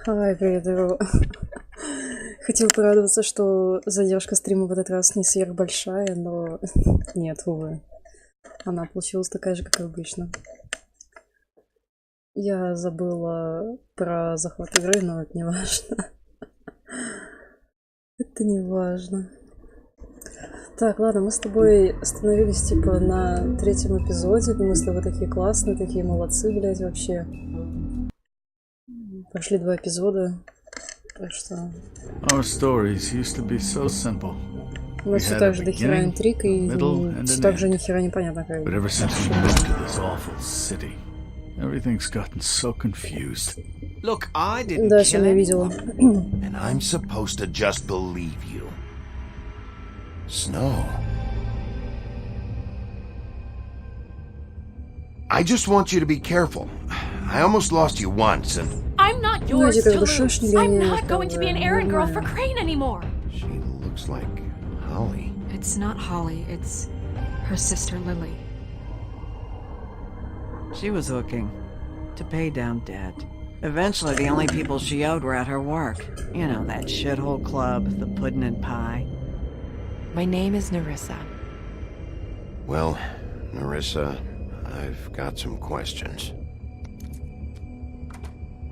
Ай, привет, здорово. Хотел порадоваться, что задержка стрима в этот раз не сверхбольшая, но нет, увы. Она получилась такая же, как и обычно. Я забыла про захват игры, но это не важно. Это не важно. Так, ладно, мы с тобой остановились типа на 3-м эпизоде. Мы с тобой такие классные, такие молодцы, блядь, вообще. Прошли 2 эпизода. Так что... Our stories used to be so simple. У нас все так же дохера интриг, и все так же нихера непонятно как. But ever since we moved to this awful city, everything's gotten so confused. Look, I didn't Да, kill сегодня я видела. And I'm supposed to just believe you. Snow. I just want you to be careful. I almost lost you once, and... I'm not yours to lose. I'm not going to be an errand girl for Crane anymore. She looks like Holly. It's not Holly, it's her sister Lily. She was looking to pay down debt. Eventually, the only people she owed were at her work. You know, that shithole club, the pudding and pie. My name is Nerissa. Well, Nerissa, I've got some questions.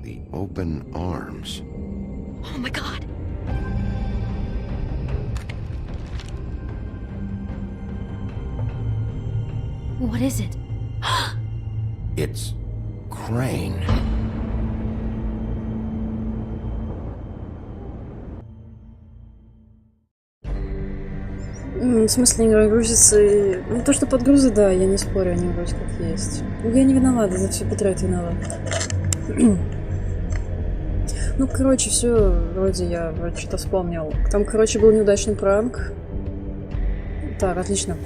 The open arms. Oh my god! What is it? It's Crane. В смысле, не грузится и... Ну, то, что подгрузы, да, я не спорю, они вроде как есть. Я не виновата, за все Петрет виноват. Ну, короче, все, вроде что-то вспомнил. Там, короче, был неудачный пранк. Так, отлично.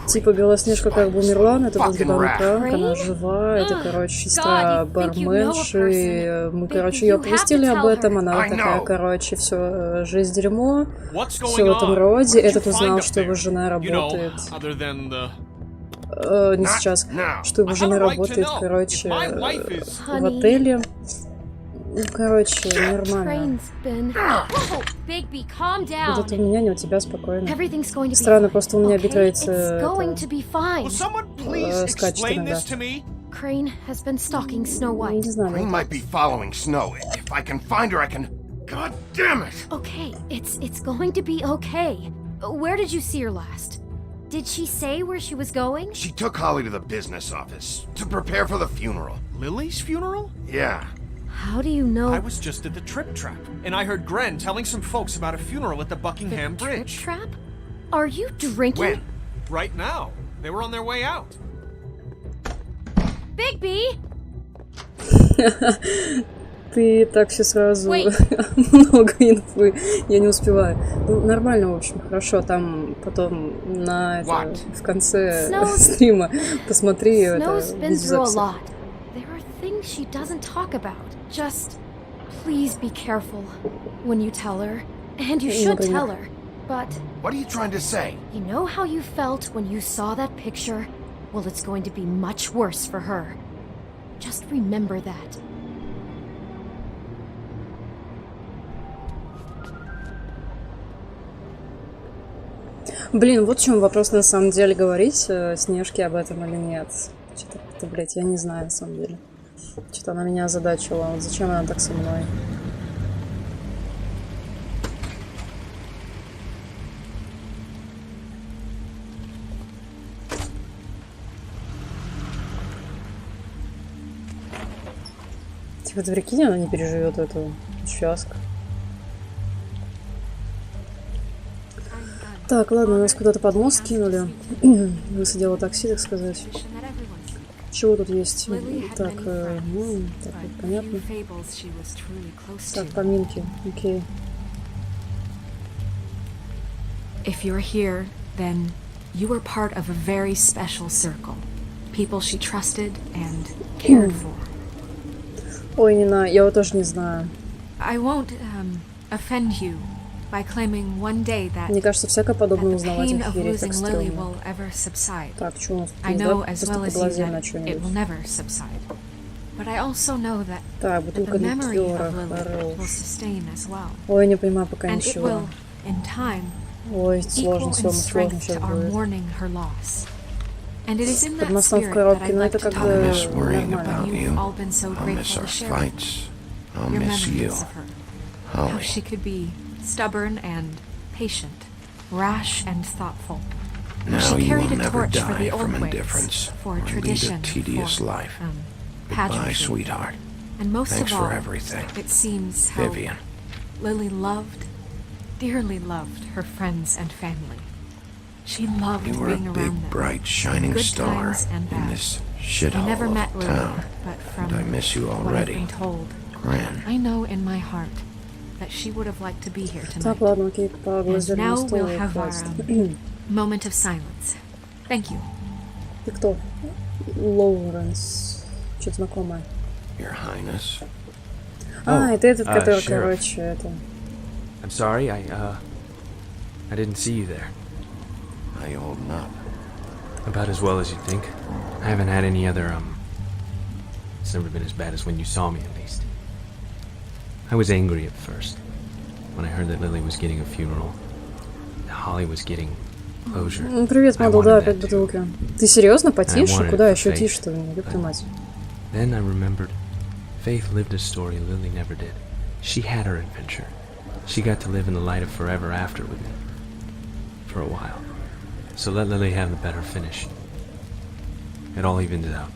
Типа Белоснежка как бы умерла, но это был гибанный пранк, она жива, это, короче, сестра барменши. Мы, короче, ее оповестили об этом, она такая, короче, все, жизнь дерьмо, все в этом роде. Этот узнал, что его жена работает... не сейчас, что его жена работает, короче, в отеле. Ну, короче, нормально. Вот это у меня, не у тебя, спокойно. Странно, просто у меня битрейт скачет иногда. Crane has been stalking Snow White. Не знаю. Crane might be following Snow. If I can find her, I can... God damn it! Okay, it's going to be okay. Where did you see her last? Did she say where she was going? She took Holly to the business office to prepare for the funeral. Lily's funeral? Yeah. How do you know? I was just at the Trip Trap, and I heard Gren telling some folks about a funeral at the Buckingham Bridge. Trip Trap? Are you drinking? When? Right now. They were on their way out. Bigby! Ты так все сразу много инфы, я не успеваю. Ну, нормально, в общем, хорошо. Там потом на это, в конце стрима посмотри это видеозапись. There are things she doesn't talk about. Just please be careful when you tell her. And you should tell her. But what are you trying to say? You know how you felt when you saw that picture? Well, it's going to be much worse for her. Just remember that. Блин, вот в чем вопрос на самом деле, говорить Снежке об этом или нет. Что-то, блядь, я не знаю на самом деле. Что-то она меня озадачила. Вот зачем она так со мной? Типа, ты прикинь, она не переживет эту фиаско. Так, ладно, нас куда-то под мост кинули. Высадила такси, так сказать. Чего тут есть? Так, так вот, понятно. Так, поминки, окей. If you're here, then you were part of a very special circle. People she trusted and cared for. Ой, не знаю, я его тоже не знаю. I won't offend you by claiming one day that Мне кажется, всякое подобное the узнавать pain в of эфире losing так Lily стрёмно. will ever subside. Так, что у нас тут I есть, know да? as Просто well as you поглазеем на that it will что-нибудь. never subside. But I also know that Так, the бутылка memory ликера, of Lily will хорош. sustain as well. Ой, не понимаю пока And it ничего. will, in time, Ой, equal сложно, in Сёма, сложно strength сейчас to our будет. mourning her loss. And it is in that Подмостом в spirit that коробке, I'd но like это to как talk бы I'll miss about worrying нормально. about you've you. all been so I'll miss grateful our to share fights. I'll your miss you. memories of her. How Holly. she could be stubborn and patient, rash and thoughtful. Now She you carried will a never torch for die the from old ways, indifference for or lead a tradition, tedious for, life. Goodbye, pageantry. sweetheart. And most Thanks of all, for everything. it seems how Vivian. Lily loved, dearly loved her friends and family. She loved You were a being big, around them. bright, shining Good star times and in bad. this I shithole never met of Lily, town. but from And I miss you what I've already. been told, Gran. I know in my heart that she would have liked to be here tonight. Так, ладно, окей, по And глазерному now столу we'll have our хватит. moment of silence. Thank you. Ты кто? Лоуренс. Что-то знакомое. Your Highness. Это этот, который, Sheriff. короче, это... I'm sorry, I didn't see you there. How you holding up? About as well as you'd think. I haven't had any other, it's never been as bad as when you saw me, at least. I was angry at first, when I heard that Lily was getting a funeral, that Holly was getting closure. Привет, I модел, wanted да, that опять too. бутылка. Ты серьезно? I Потише? wanted Куда it еще for тише-то? Faith. Ёпта мать. Then I remembered Faith lived a story Lily never did. She had her adventure. She got to live in the light of forever after with me. For a while. So let Lily have the better finish. It all evens out.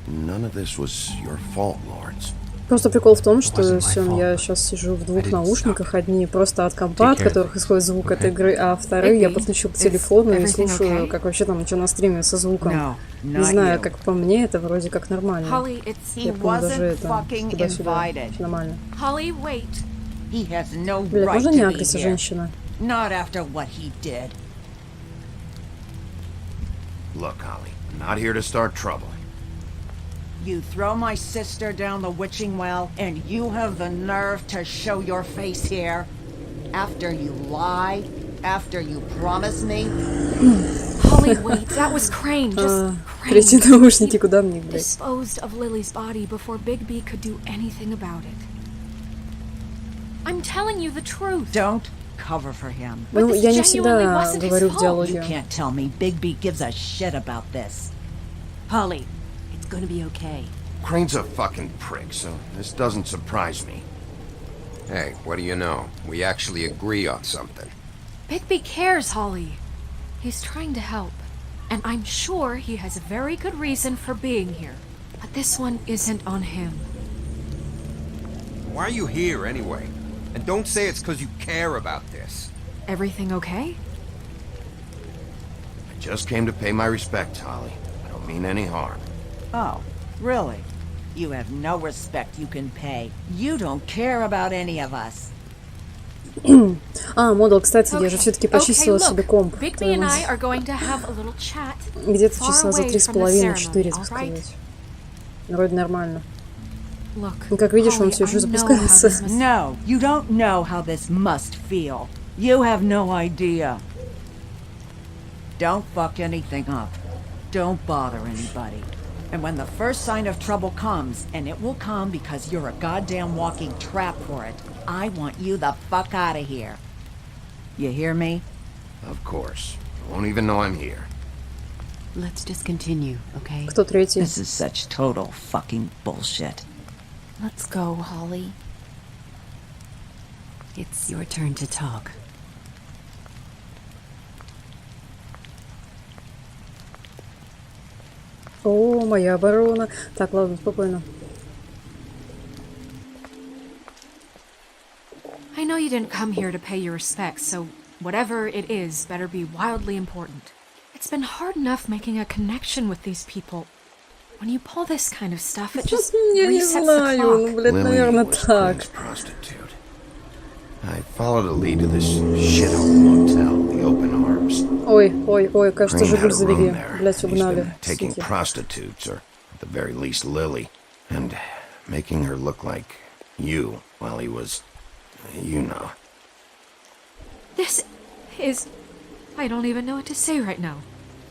None of this was your fault, Lawrence. Просто прикол в том, Wasn't что, my Сём, fault, я but сейчас сижу в I двух didn't наушниках, одни просто от компа, от Take care. которых исходит звук Okay. этой игры, а вторые я Bigby, подключил к is телефону и everything слушаю, okay? как вообще там что на стриме со звуком. No, Не not знаю, you. как по мне, это вроде как нормально. Holly, it's... Я помню, даже wasn't это fucking туда-сюда. invited. Нормально. Holly, wait. He has no Блядь, right можно to не be агриться, here. женщина? Not after what he did. Look, Holly, I'm not here to start trouble. You throw my sister down the witching well, and you have the nerve to show your face here? After you lie? After you promise me? Holly, wait. That was Crane. Just Crane. Третьи наушники, He куда мне, блядь? disposed of Lily's body before Bigby could do anything about it. I'm telling you the truth. Don't cover for him. But Ну, this я не genuinely всегда wasn't his говорю в fault. диалоге. You can't tell me Bigby gives a shit about this. Holly, it's gonna be okay. Crane's a fucking prick, so this doesn't surprise me. Hey, what do you know? We actually agree on something. Bigby cares, Holly. He's trying to help. And I'm sure he has a very good reason for being here. But this one isn't on him. Why are you here anyway? And don't say it's because you care about this. Everything okay? I just came to pay my respects, Holly. I don't mean any harm. Oh, really? You have no respect you can pay. You don't care about any of us. Модул, кстати, я же все-таки почистила look, себе комп. Bigby and I are going to have a little chat. Где-то far часа за away 3,5-4, from the ceremony, так all right? сказать. Вроде нормально. Look, Ну, как видишь, он Holly, все еще I know how запускается. this must- No, you don't know how this must feel. You have no idea. Don't fuck anything up. Don't bother anybody. And when the first sign of trouble comes, and it will come because you're a goddamn walking trap for it, I want you the fuck out of here. You hear me? Of course. I won't even know I'm here. Let's just continue, okay? Кто третий? This is such total fucking bullshit. Let's go, Holly. It's your turn to talk. О, моя оборона. Так, ладно, спокойно. I know you didn't come here to pay your respects, so whatever it is better be wildly important. It's been hard enough making a connection with these people. When you pull this kind of stuff, it just Я не resets the знаю, ну, clock. блядь, Lily наверное, was так. Crane's prostitute. I followed a lead to this shithole motel, the Open Arms. Ой, кажется, Crane had Жигуль a room завели. there. Блядь, He's угнали. been taking Суки. prostitutes, or at the very least Lily, and making her look like you while he was, you know. This is... I don't even know what to say right now.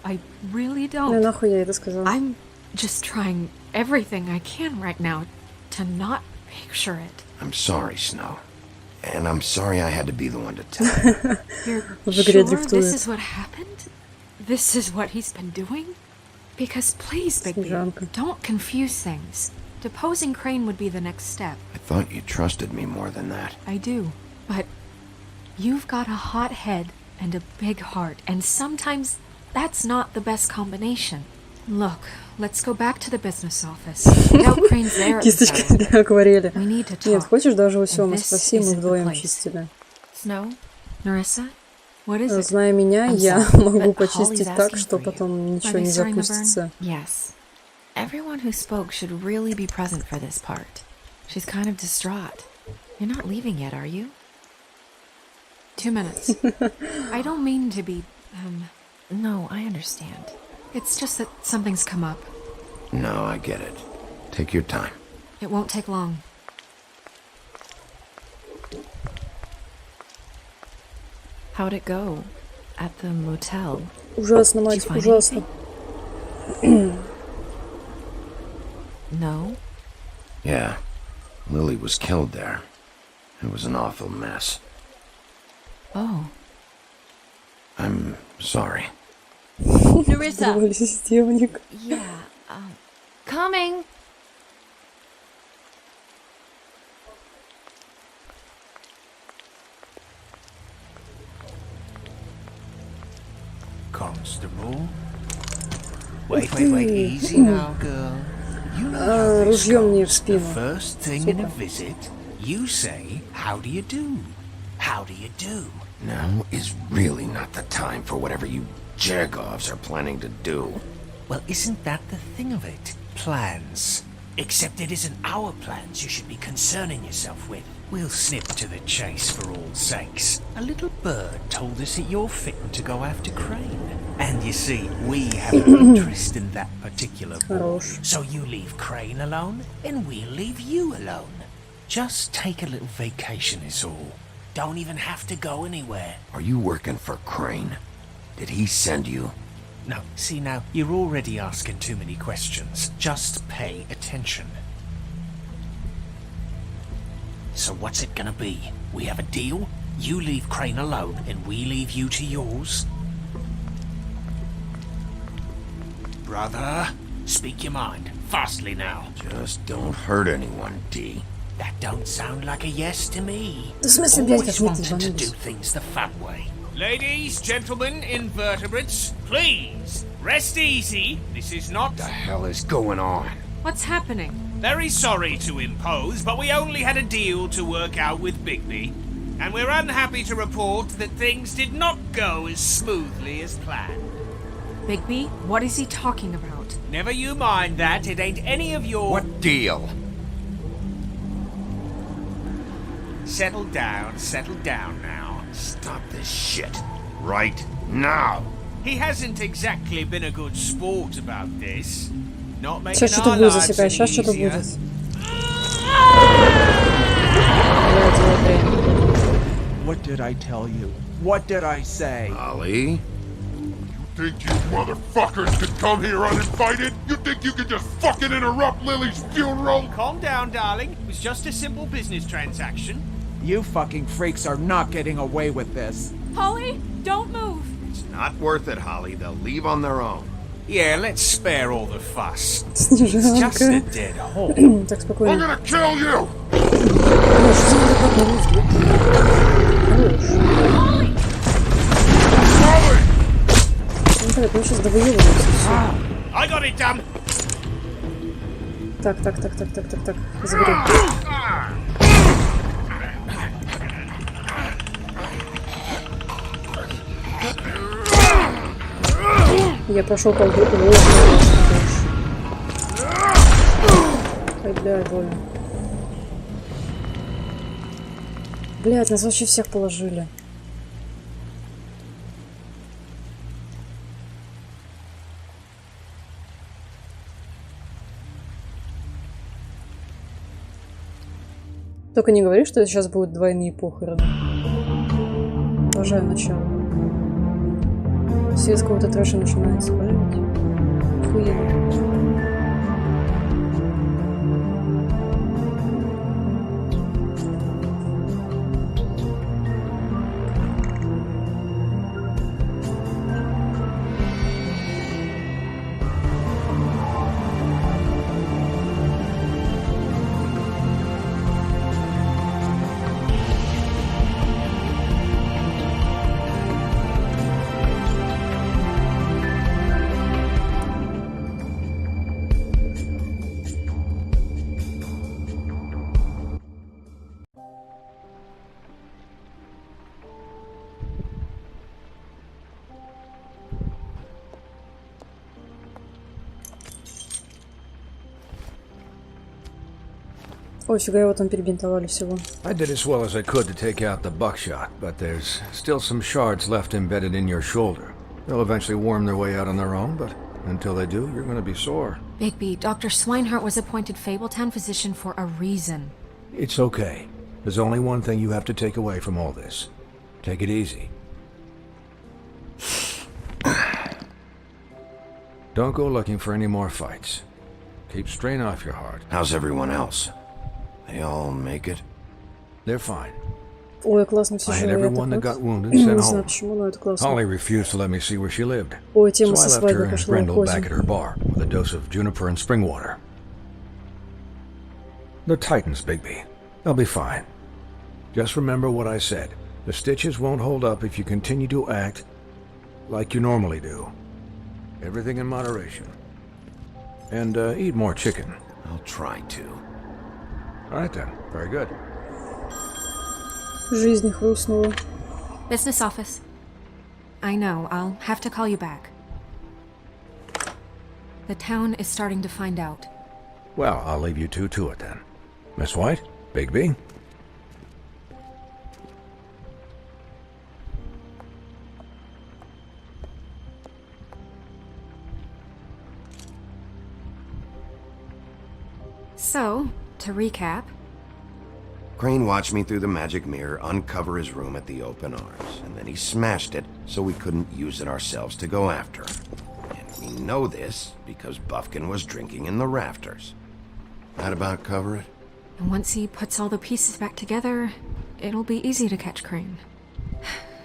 I really Ну и don't. нахуй я это сказала. I'm just trying everything I can right now to not picture it. I'm sorry, Snow. And I'm sorry I had to be the one to tell you. You're sure this is what happened? This is what he's been doing? Because please, Bigby, don't confuse things. Deposing Crane would be the next step. I thought you trusted me more than that. I do, but you've got a hot head and a big heart, and sometimes that's not the best combination. Look, let's go back to the business office. Now Crane's there at the Кисточкой для акварели. We need to talk. Нет, хочешь, даже у Сёмы This спроси, мы isn't the вдвоем place. чистили. Snow? Narissa? What is it? Зная меня, I'm я sorry, могу but почистить Holly's так, asking что for you. потом ничего Are they не starting to burn? запустится. Yes. Everyone who spoke should really be present for this part. She's kind of distraught. You're not leaving yet, are you? 2 minutes. I don't mean to be, No, I understand. it's just that something's come up. No, I get it. Take your time. It won't take long. How'd it go? At the motel? Ужасно, Did мать, you find ужасно. anything? No? Yeah. Lily was killed there. It was an awful mess. Oh. I'm sorry. Narissa! Довольно системник. Yeah, coming! Constable? Wait, easy now, girl. You know how this ружьем мне в goes. спину. The first thing in a visit, you say, how do you do? How do you do? Now is really not the time for whatever you Jagovs are planning to do. Well, isn't that the thing of it? Plans. Except it isn't our plans you should be concerning yourself with. We'll snip to the chase for all sakes. A little bird told us that you're fitting to go after Crane. And you see, we have an interest in that particular boy. So you leave Crane alone, and we'll leave you alone. Just take a little vacation is all. Don't even have to go anywhere. Are you working for Crane? Did he send you? No, see now, you're already asking too many questions. Just pay attention. So what's it gonna be? We have a deal? You leave Crane alone, and we leave you to yours? Brother, speak your mind. Fastly now. Just don't hurt anyone, D. That don't sound like a yes to me. В смысле, блядь, Always как мы wanted to do ебанулись? things the fun way. Ladies, gentlemen, invertebrates, please, rest easy. This is not... What the hell is going on? What's happening? Very sorry to impose, but we only had a deal to work out with Bigby. And we're unhappy to report that things did not go as smoothly as planned. Bigby, what is he talking about? Never you mind that, it ain't any of your... What deal? Settle down now. Stop this shit. Right now. He hasn't exactly been a good sport about this. Not making Сейчас что-то our будет lives засекать, any сейчас что-то easier. будет. Блядь, вот дрянь. What did I tell you? What did I say? Ollie? Think you motherfuckers could come here uninvited? You think you can just fucking interrupt Lily's funeral? Calm down, darling. It was just a simple business transaction. You fucking freaks are not getting away with this. Holly, don't move! It's not worth it, Holly. They'll leave on their own. Yeah, let's spare all the fuss. It's just a Снежанка. dead hole. Так, I'm спокойно. gonna kill you! Бля, что за неадекватный русский? Хорош. Ну, блядь, мы сейчас довоевываемся, все. I got it done. Так. Забери. Я прошел колду. Ай, блядь, больно. Блядь, нас вообще всех положили. Только не говори, что сейчас будут двойные похороны. Обожаю начало. Все с какого-то трэша начинается, блядь. Охуенно. Ой, фига, его там перебинтовали всего. I did as well as I could to take out the buckshot, but there's still some shards left embedded in your shoulder. They'll eventually worm their way out on their own, but until they do, you're gonna be sore. Bigby, Dr. Swinehart was appointed Fabletown physician for a reason. It's okay. There's only one thing you have to take away from all this. Take it easy. Don't go looking for any more fights. Keep strain off your heart. How's everyone else? They all make it? They're fine. Ой, классно все I же. had everyone that got wounded sent Не знаю home. почему, но это классно. Holly refused to let me see where she lived. Ой, So тема I со left свадьбой her and пошла Brendel back уходим. at her bar with a dose of juniper and spring water. The Titans, Bigby. They'll be fine. Just remember what I said. The stitches won't hold up if you continue to act like you normally do. Everything in moderation. And eat more chicken. I'll try to. All right then. Very good. Жизнь хрустнула. Business office. I know, I'll have to call you back. The town is starting to find out. Well, I'll leave you two to it then. Miss White? Bigby? So, to recap, Crane watched me through the magic mirror uncover his room at the open arms, and then he smashed it so we couldn't use it ourselves to go after him. And we know this because Buffkin was drinking in the rafters. That about cover it? and once he puts all the pieces back together, it'll be easy to catch Crane.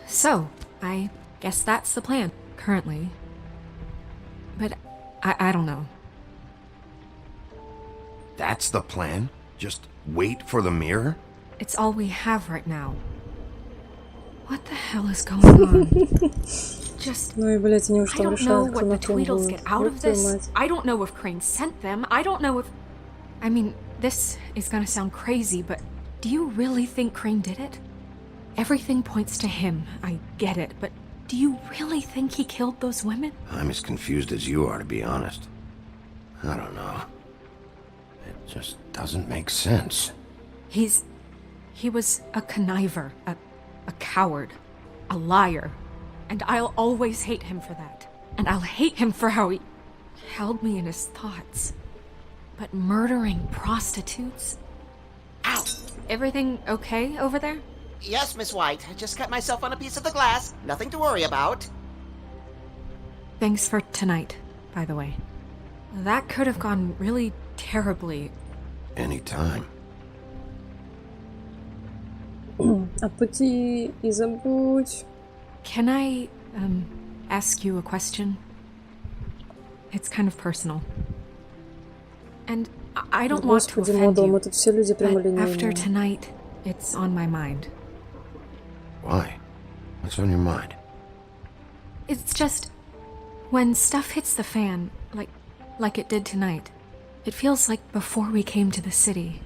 So, I guess that's the plan, currently. But I don't know. That's the plan? Just wait for the mirror? It's all we have right now. What the hell is going on? Just... Ну и, блядь, они уж I там don't know решают, кто what the на ком Tweedles будет. get out Ёб of твою this. мать. I don't know if Crane sent them. I don't know if... I mean, this is gonna sound crazy, but do you really think Crane did it? Everything points to him. I get it, but do you really think he killed those women? I'm as confused as you are, to be honest. I don't know. It just doesn't make sense. He was a conniver, a coward, a liar, and I'll always hate him for that. And I'll hate him for how he held me in his thoughts. But murdering prostitutes? Ow! Everything okay over there? Yes, Miss White. I just cut myself on a piece of the glass. Nothing to worry about. Thanks for tonight, by the way. That could have gone really terribly. Anytime. Отпусти и забудь. Can I, ask you a question? It's kind of personal. And I don't want to Господи, offend мадам, you, это все люди but after прямолинейные. tonight, it's on my mind. Why? What's on your mind? It's just, when stuff hits the fan, like it did tonight, it feels like before we came to the city.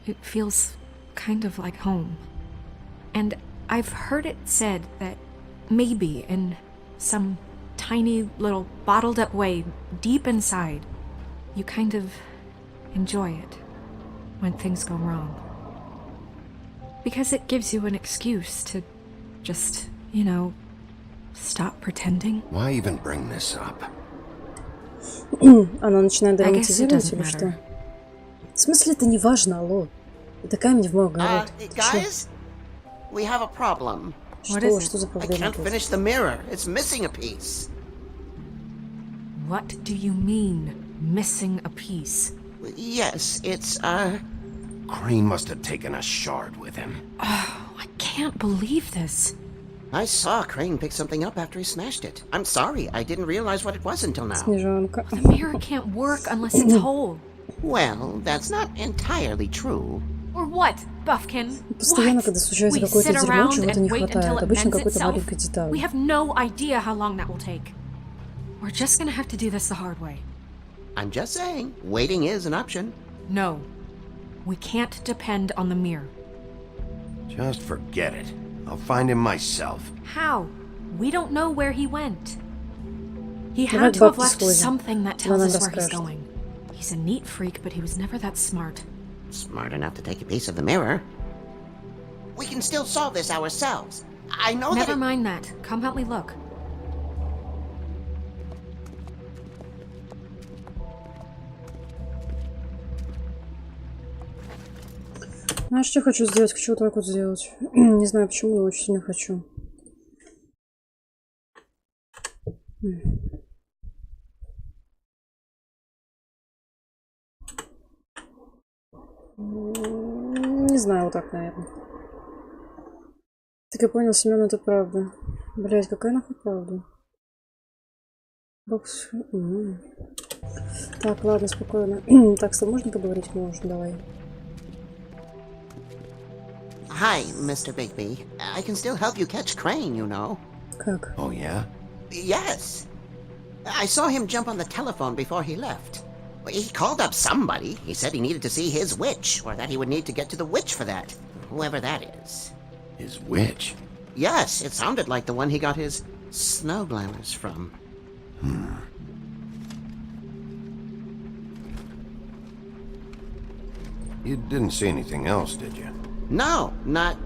It feels kind of like home. And I've heard it said that maybe in some tiny little bottled up way deep inside, you kind of enjoy it when things go wrong. Because it gives you an excuse to just, stop pretending. Why even bring this up? Она начинает I guess it драматизировать doesn't или что? matter. В смысле, это не важно, алло. Это камень в мой огород. Guys? We have a problem. What is it? Что за I проблема? can't finish the mirror. It's missing a piece. What do you mean, missing a piece? Yes, it's, Crane must have taken a shard with him. Oh, I can't believe this. I saw Crane pick something up after he smashed it. I'm sorry, I didn't realize what it was until now. Снежанка. The mirror can't work unless it's whole. Well, that's not entirely true. Or what, Buffkin? Постоянно, What? когда случается We какое-то sit дерьмо, around чего-то and не wait until хватает. it Обычно mends какой-то itself? маленькой детали. We have no idea how long that will take. We're just gonna have to do this the hard way. I'm just saying, waiting is an option. No. We can't depend on the mirror. Just forget it. I'll find him myself. How? We don't know where he went. He Давай had to have бабки left сходим. something that Она tells нам us where he's расскажет. going. He's a neat freak, but he was never that smart. smart enough to take a piece of the mirror. We can still solve this ourselves. I know Never that. mind that. Come help me look. Знаешь, что я хочу сделать? Хочу вот так вот сделать. Не знаю почему, но очень сильно хочу. Не знаю, вот так, наверное. Так я понял, Семен, это правда. Блять, какая нахуй правда? Бокс. Так, ладно, спокойно. Так, с тобой можно поговорить? Можно, давай. Hi, Mr. Bigby. I can still help you catch Crane, you know. Как? Oh, yeah? Yes. I saw him jump on the telephone before he left. He called up somebody. He said he needed to see his witch, or that he would need to get to the witch for that. Whoever that is. His witch? Yes, it sounded like the one he got his snow glamours from. You didn't see anything else, did you? No, not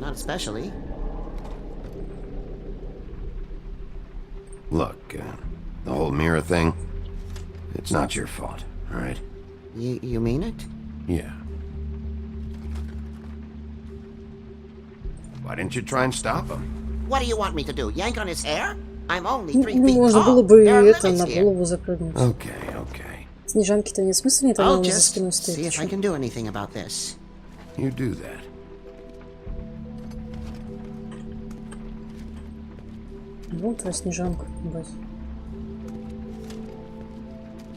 especially. Look, the whole mirror thing, it's not your fault, all right? You mean it? Yeah. Why didn't you try and stop him? What do you want me to do? Yank on his hair? I'm only 3 feet Можно tall. было бы There are это limits на here. голову запрыгнуть. Okay. Снежанки-то нет смысла, нет, I'll она за just спиной see стоит. if I can do anything about this. You do that. Вон твоя снежанка, ебать.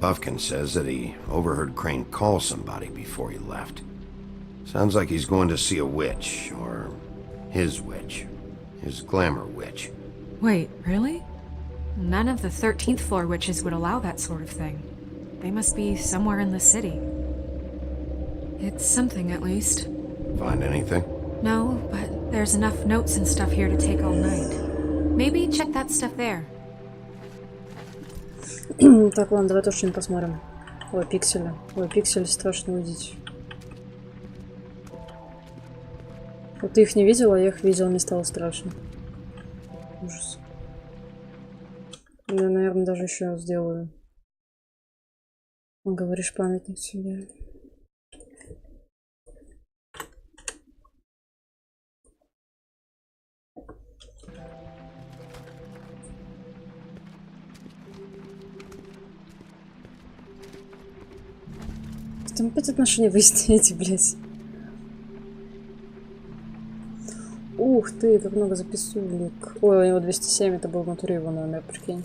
Buffkin says that he overheard Crane call somebody before he left. Sounds like he's going to see a witch, or his witch. His glamour witch. Wait, really? None of the 13th floor witches would allow that sort of thing. They must be somewhere in the city. It's something, at least. Find anything? No, but there's enough notes and stuff here to take all night. Maybe check that stuff there. Так, ладно, давай тоже что-нибудь посмотрим. Ой, пиксели. Ой, пиксели страшно увидеть. Вот ты их не видела, а я их видела, мне стало страшно. Ужас. Я, наверное, даже еще сделаю. Говоришь, памятник себе. Там опять отношения выясняете, блядь. Ух ты, как много записулек. Ой, у него 207, это был в натуре его номер, прикинь.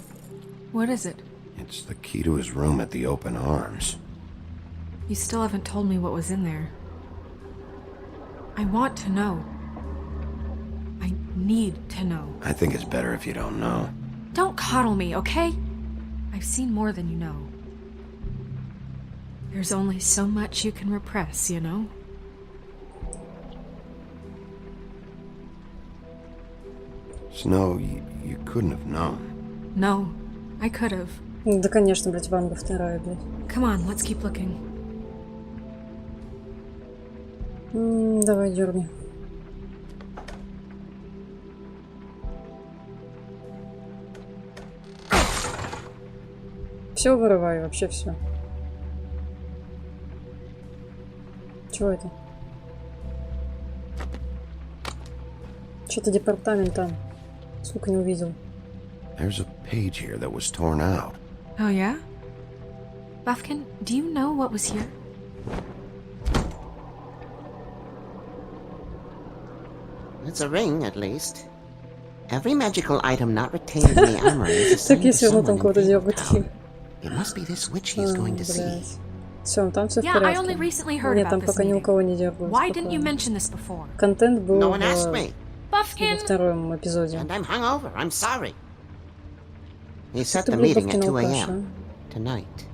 What is it? It's the key to his room at the open arms. You still haven't told me what was in there. I want to know. I need to know. I think it's better if you don't know. Don't coddle me, okay? I've seen more than you know. There's only so much you can repress, you know? Snow, you couldn't have known. No, I could have. Да, конечно, блядь, Ванга вторая, блядь. Come on, let's keep looking. Давай, дерни. Все вырываю, вообще все. Чего это? Что-то департамент там. Сука, не увидел. There's a page here that was torn out. Oh, yeah? Buffkin, do you know what was here? It's a ring, at least. Every magical item not retained in the armory is assigned to someone in Town. It must be this witch he is going to see. Все, там все в Yeah, I порядке. only recently heard Нет, about там this пока ни у meeting. кого не дергают. Why didn't you mention this before? Контент был No one asked me. во Buffkin! втором эпизоде. And I'm hungover. I'm sorry. He set Ты the был meeting at Бабкин 2 алкаш, a.m. tonight.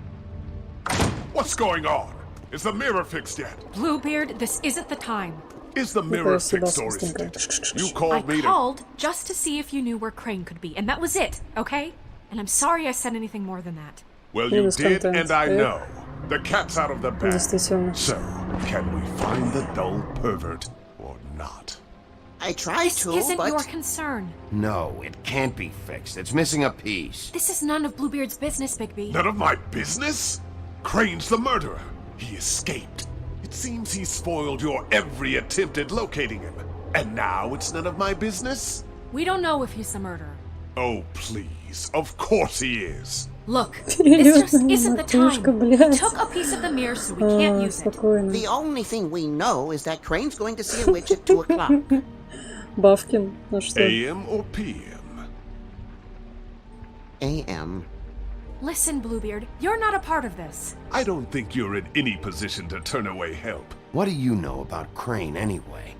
What's going on? Is the mirror fixed yet? Bluebeard, this isn't the time. Is the mirror fixed or isn't it? You I called me to... called just to see if you knew where Crane could be, and that was it, okay? And I'm sorry I said anything more than that. Well, you Minus did, content, and I eh? know. The cat's out of the bag. Действительно. So, Can we find the dull pervert or not? I tried to, This isn't but... your concern. No, it can't be fixed. It's missing a piece. This is none of Bluebeard's business, Bigby. None of my business? Crane's the murderer. He escaped. It seems he spoiled your every attempt at locating him. And now it's none of my business? We don't know if he's the murderer. Oh, please. Of course he is. Look, this just isn't the time. We took a piece of the mirror, so we can't use it. The only thing we know is that Crane's going to see a witch at 2 o'clock. Бавкин, ну что? AM or PM? AM. Listen, Bluebeard, you're not a part of this. I don't think you're in any position to turn away help. What do you know about Crane anyway?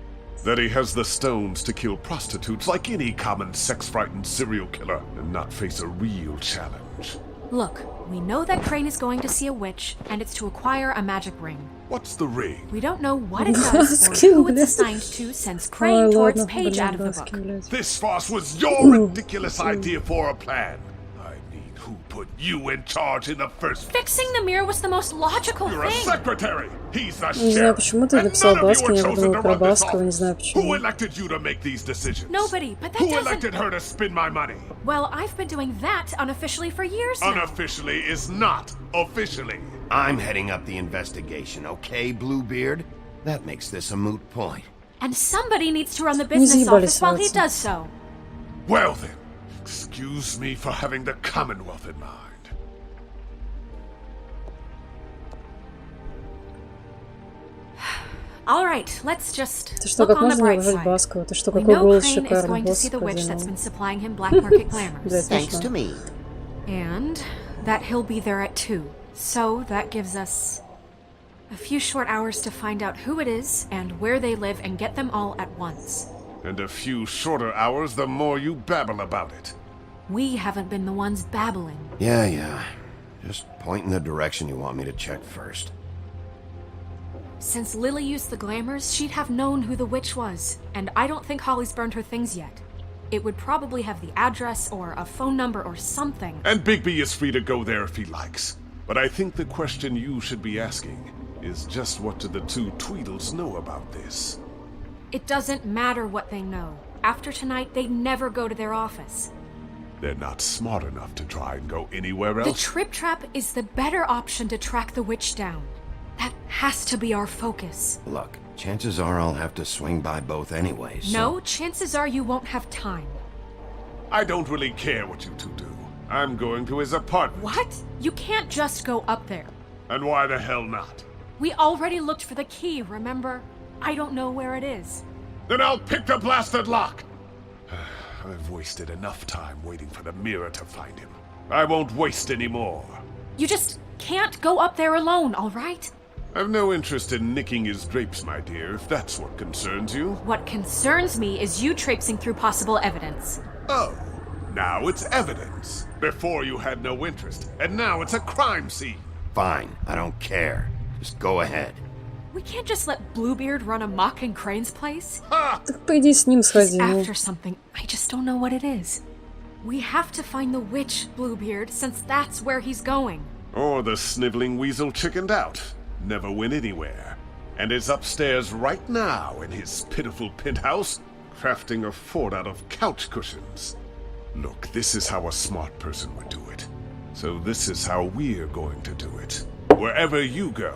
That he has the stones to kill prostitutes like any common sex-frightened serial killer and not face a real challenge. Look, we know that Crane is going to see a witch, and it's to acquire a magic ring. What's the ring? We don't know what it does or who it's assigned to since Crane tore its page out of the book. This farce was your ridiculous idea for a plan. I mean, who put you in charge in the first... Fixing the mirror was the most logical You're a thing. secretary. He's the Не знаю, sheriff. почему ты And написал none of you Баскин, were я chosen подумал to про run this Баскова, не office. знаю Who почему. elected you to make these decisions? Nobody, but that Who doesn't... elected her to spend my money? Well, I've been doing that unofficially for years now. Unofficially is not officially. I'm heading up the investigation, okay, Bluebeard? That makes this a moot point. And somebody needs to run the business office while he does so. Well then, excuse me for having the Commonwealth in mind. All right, let's just Ты что, look как on the можно не bright уважать side. Баскова? Ты что, We какой know голос Crane is шикарный, going to see the witch господи, that's ну. been supplying him black market glamours. Да, Thanks смешно. to me. And that he'll be there at 2. So that gives us a few short hours to find out who it is and where they live and get them all at once. And a few shorter hours the more you babble about it. We haven't been the ones babbling. Yeah. Just point in the direction you want me to check first. Since Lily used the glamours, she'd have known who the witch was, and I don't think Holly's burned her things yet. It would probably have the address or a phone number or something. And Bigby is free to go there if he likes. But I think the question you should be asking is just what do the two Tweedles know about this? It doesn't matter what they know. After tonight, they'd never go to their office. They're not smart enough to try and go anywhere The else. Trip Trap is the better option to track the witch down. That has to be our focus. Look, chances are I'll have to swing by both anyway, so... No, chances are you won't have time. I don't really care what you two do. I'm going to his apartment. What? You can't just go up there. And why the hell not? We already looked for the key, remember? I don't know where it is. Then I'll pick the blasted lock! I've wasted enough time waiting for the mirror to find him. I won't waste any more. You just can't go up there alone, all right? I've no interest in nicking his drapes, my dear, if that's what concerns you. What concerns me is you traipsing through possible evidence. Oh, now it's evidence. Before you had no interest, and now it's a crime scene. Fine, I don't care. Just go ahead. We can't just let Bluebeard run amok in Crane's place. Так пойди с ним He's сходи, ну. after something. I just don't know what it is. We have to find the witch, Bluebeard, since that's where he's going. Or the sniveling weasel chickened out. Never went anywhere. And is upstairs right now in his pitiful penthouse, crafting a fort out of couch cushions. Look, this is how a smart person would do it. So this is how we're going to do it. Wherever you go,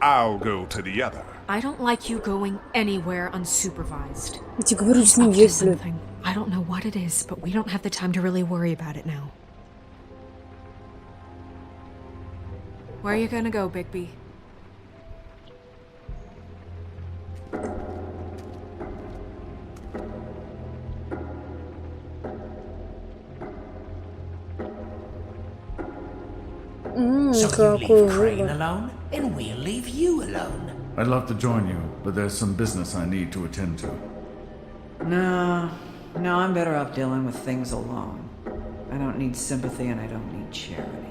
I'll go to the other. I don't like you going anywhere unsupervised. Я тебе говорю, с He's ним up to есть, блядь. something. I don't know what it is, but we don't have the time to really worry about it now. Where are you gonna go, Bigby? So you какой leave Crane выбор. alone, and we'll leave you alone. I'd love to join you, but there's some business I need to attend to. No, I'm better off dealing with things alone. I don't need sympathy and I don't need charity.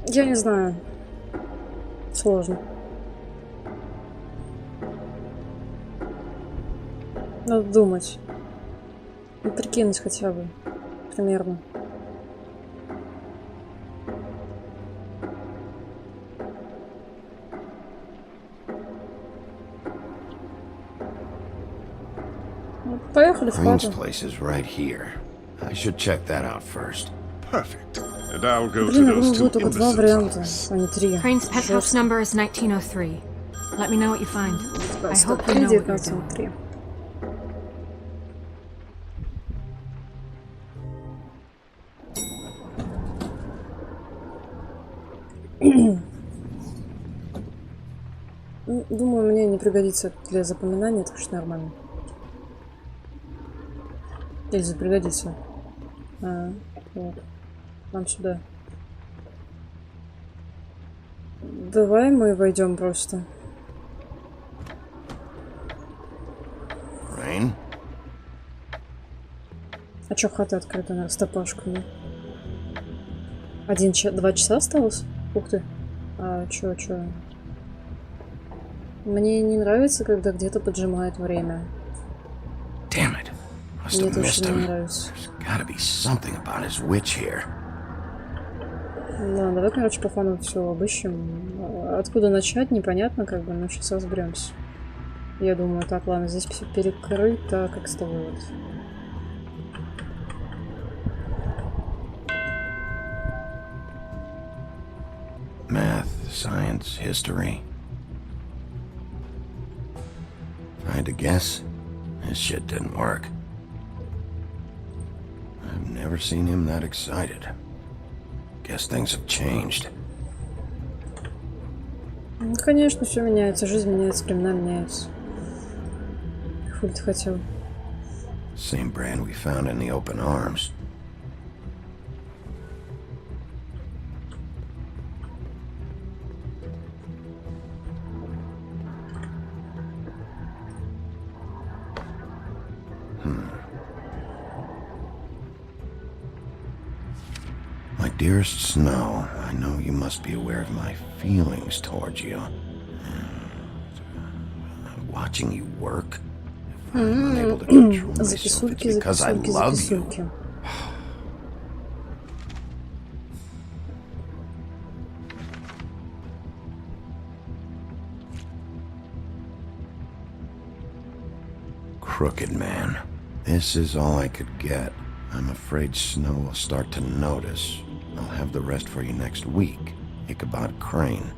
Я не знаю. Сложно. Надо думать. прикинуть хотя бы. Примерно. Ну, поехали в Green's хату. place is right here. I should check that out first. Perfect. And I'll go to Блин, я those думаю, two будет только два imbeciles' варианта, office. а не три. Crane's penthouse Жестко. number is 1903. Let me know what you find. I hope you 103, know what you're doing. 1903. Ну, думаю, мне не пригодится для запоминания, так что нормально. Или пригодится. Вот. Нам сюда. Давай мы войдем просто. Rain? А чё хата открыта на стопашку, да? 2 часа осталось? Ух ты. А чё? Мне не нравится, когда где-то поджимает время. Damn it. Must Мне have missed точно не him. нравится. There's gotta be something about his witch here. Да, давай, короче, по фану все обыщем. Откуда начать, непонятно, как бы, но сейчас разберемся. Я думаю, так, ладно, здесь все перекрыто, как с тобой вот. Math, science, history. If I had to guess, this shit didn't work. I've never seen him that excited. Guess things have changed. Ну, конечно, все меняется, жизнь меняется, времена меняются. Хуй ты хотел. Same brand we found in the open arms. My dearest Snow, I know you must be aware of my feelings towards you. Watching you work, if I'm unable to control myself, it's because I love you. Crooked man. This is all I could get. I'm afraid Snow will start to notice. I'll have the rest for you next week. Ichabod Crane.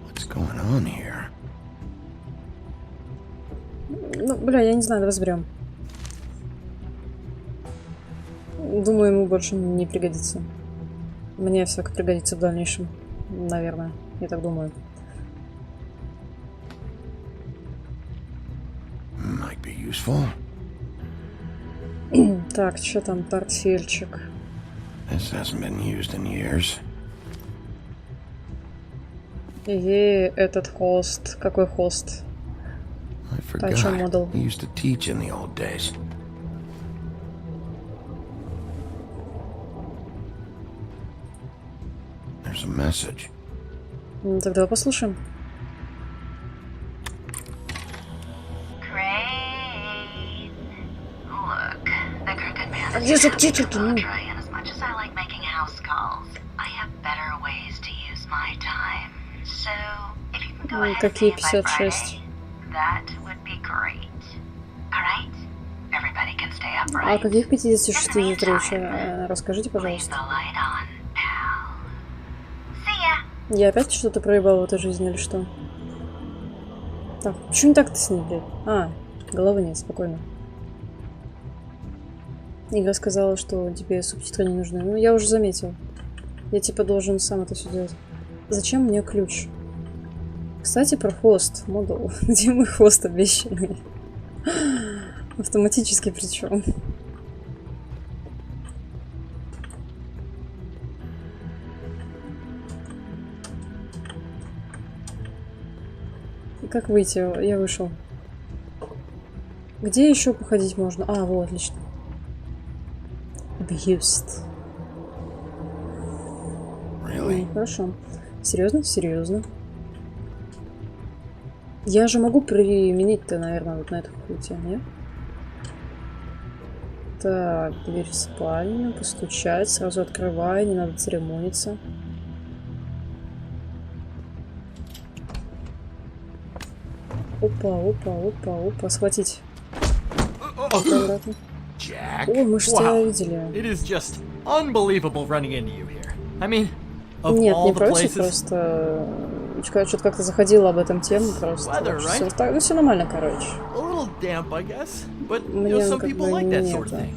What's going on here? Ну, бля, я не знаю, давай разберем. Думаю, ему больше не пригодится. Мне всяко пригодится в дальнейшем. Наверное. Я так думаю. Might be useful. Так, что там, портфельчик? This hasn't been used in years. Этот хост. Какой хост? I forgot. He used to teach in the old days. There's a message. Ну, тогда послушаем. А где субтитры-то? Ну? Какие 56? А каких 56 еще? Расскажите, пожалуйста. Я опять что-то проебал в этой жизни или что? Так, почему не так-то с ней, блядь? А, головы нет, спокойно. Игра сказала, что тебе субтитры не нужны. Ну, я уже заметил. Я типа должен сам это все делать. Зачем мне ключ? Кстати, про хост. Модул. Где мой хост обещанный? Автоматически причем. Как выйти? Я вышел. Где еще походить можно? А, вот, отлично. Abused. Really? Хорошо. Серьезно? Серьезно. Я же могу применить-то, наверное, вот на эту хуйте, нет? Так, дверь в спальню, постучать, сразу открывай, не надо церемониться. Опа, схватить. Аккуратно. О, мы же тебя видели. It is just unbelievable running into you here. I mean, of Нет, all не the против, places. просто... Что-то как-то заходила об этом тему, просто... Weather, right? Все, ну, все нормально, короче. A little damp, I guess, but you know, Мне some как people бы like that не sort of это. thing.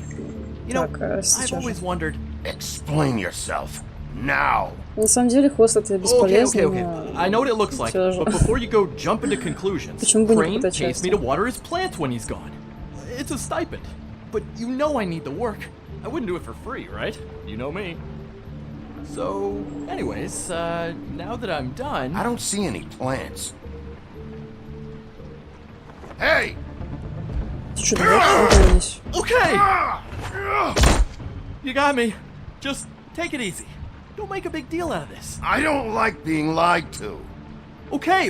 You know, Так, I've сейчас же. always wondered. Explain yourself. Now. На самом деле, хвост это бесполезно. Okay. I know what it looks like, Всё же. but before you go jump into conclusions, Почему бы не Crane попытать pays me счастье? to water his plants when he's gone. It's a stipend, but you know I need the work. I wouldn't do it for free, right? You know me. So, anyways, now that I'm done... I don't see any plants. Hey! Ты что, дурак? Okay! You got me. Just take it easy. Don't make a big deal out of this. I don't like being lied to. Okay.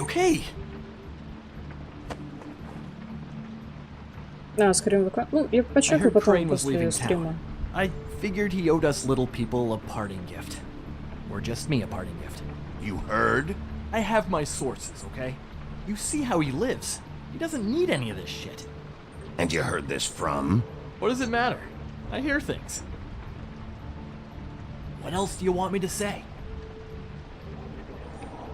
Скрим ВК. Ну, я I почекаю heard потом Crane was после leaving стрима. town. I figured he owed us little people a parting gift. Or just me a parting gift. You heard? I have my sources, okay? You see how he lives. He doesn't need any of this shit. And you heard this from? What does it matter? I hear things. What else do you want me to say?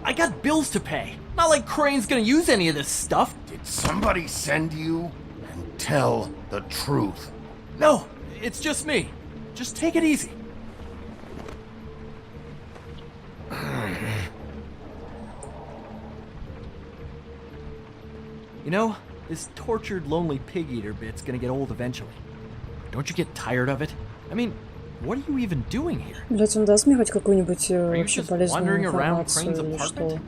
I got bills to pay. Not like Crane's gonna use any of this stuff. Did somebody send you? And tell the truth. No, it's just me. Just take it easy. You know, this tortured, lonely pig-eater bit's gonna get old eventually. Don't you get tired of it? I mean, what are you even doing here? Блять, он даст мне хоть какую-нибудь вообще just полезную wandering around информацию Crane's или apartment? что?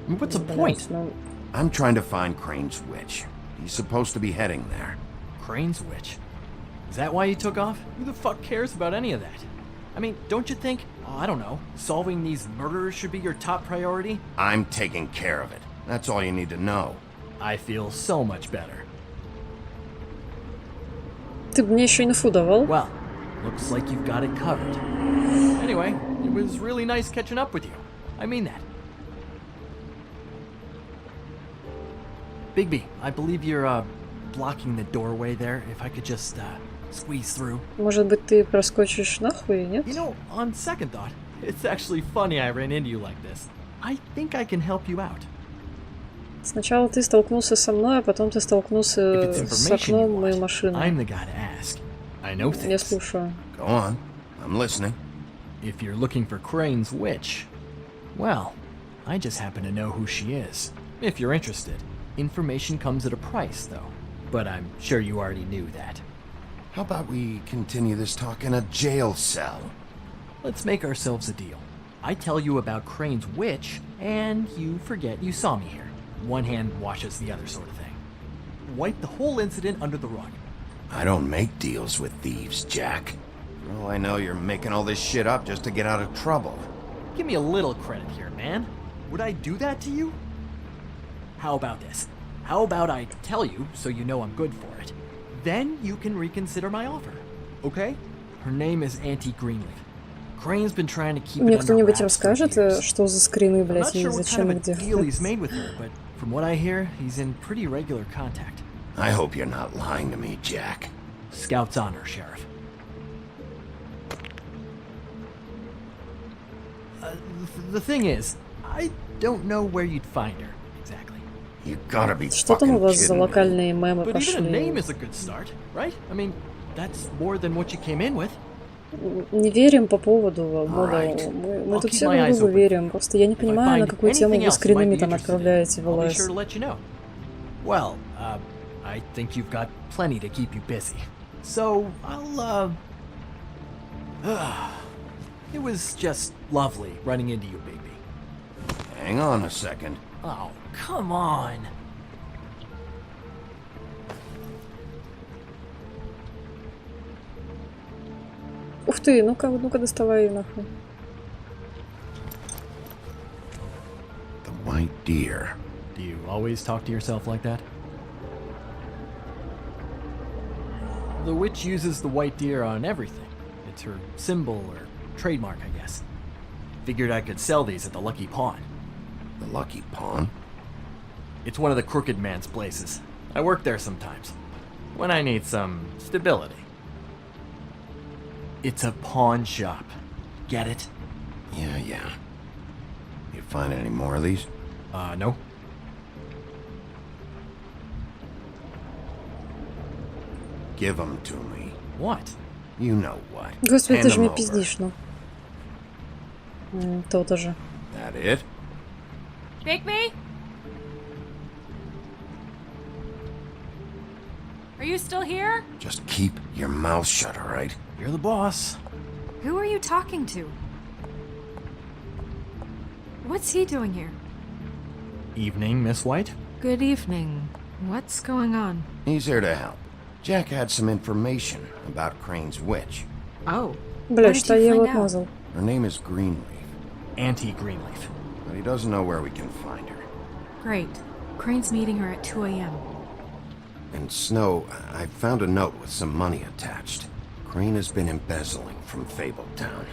I mean, what's the Блядь, point? ну... I'm trying to find Crane's witch. He's supposed to be heading there. Crane's witch? Is that why you took off? Who the fuck cares about any of that? I mean, don't you think, I don't know, solving these murders should be your top priority? I'm taking care of it. That's all you need to know. I feel so much better. Ты бы мне еще инфу давал? Well, looks like you've got it covered. Anyway, it was really nice catching up with you. I mean that. Bigby, I believe you're, blocking the doorway there. If I could just, squeeze through. Может быть, ты проскочишь нахуй, нет? You know, on second thought, it's actually funny I ran into you like this. I think I can help you out. Сначала ты столкнулся со мной, а потом ты столкнулся с окном моей машины. I'm the guy to ask. I know things. Я слушаю. Go on. I'm listening. If you're looking for Crane's witch, well, I just happen to know who she is. If you're interested. Information comes at a price, though. But I'm sure you already knew that. How about we continue this talk in a jail cell? Let's make ourselves a deal. I tell you about Crane's witch, and you forget you saw me here. One hand washes the other sort of thing. Wipe the whole incident under the rug. I don't make deals with thieves, Jack. For all I know, you're making all this shit up just to get out of trouble. Give me a little credit here, man. Would I do that to you? How about this? How about I tell you so you know I'm good for it? Then you can reconsider my offer. Okay? Her name is Auntie Greenleaf. Crane's been trying to keep it Мне under кто-нибудь wraps for расскажет, years. что за скрины, I'm блядь, not и sure what зачем kind их of a deal he's делать? made with her, but from what I hear, he's in pretty regular contact. I hope you're not lying to me, Jack. Scout's honor, Sheriff. The thing is, I don't know where you'd find her, exactly. You gotta be Что там у fucking вас за kidding me. локальные мемы But even a name пошли? is a good start, right? I mean, that's more than what you came in with. Не верим по поводу мода. Right. Мы I'll тут keep все my друг eyes другу open. верим. Просто я не If I понимаю, на find какую тему anything вы else you might скринами be там interested in, отправляете в I'll be ЛС. sure to let you know. Well, I think you've got plenty to keep you busy. So, I'll, it was just lovely running into you, baby. Hang on a second. Oh, come on. Ух ты, ну-ка доставай нахуй. The white deer. Do you always talk to yourself like that? The witch uses the white deer on everything. It's her symbol or trademark, I guess. Figured I could sell these at the Lucky Pawn. The Lucky Pawn? It's one of the crooked man's places. I work there sometimes, when I need some stability. It's a pawn shop. Get it? Yeah. You find any more of these? No. Give them to me. What? You know what. Господи, ты Hand же 'em меня over. пиздишь, ну. То-то же. That it? Bigby? Are you still here? Just keep your mouth shut, all right? You're the boss. Who are you talking to? What's he doing here? Evening, Miss White. Good evening. What's going on? He's here to help. Jack had some information about Crane's witch. Oh. Бля, что я его отмазал? Her name is Greenleaf. Auntie Greenleaf. But he doesn't know where we can find her. Great. Crane's meeting her at 2 a.m. And Snow, I found a note with some money attached. Crane has been embezzling from Fabletown.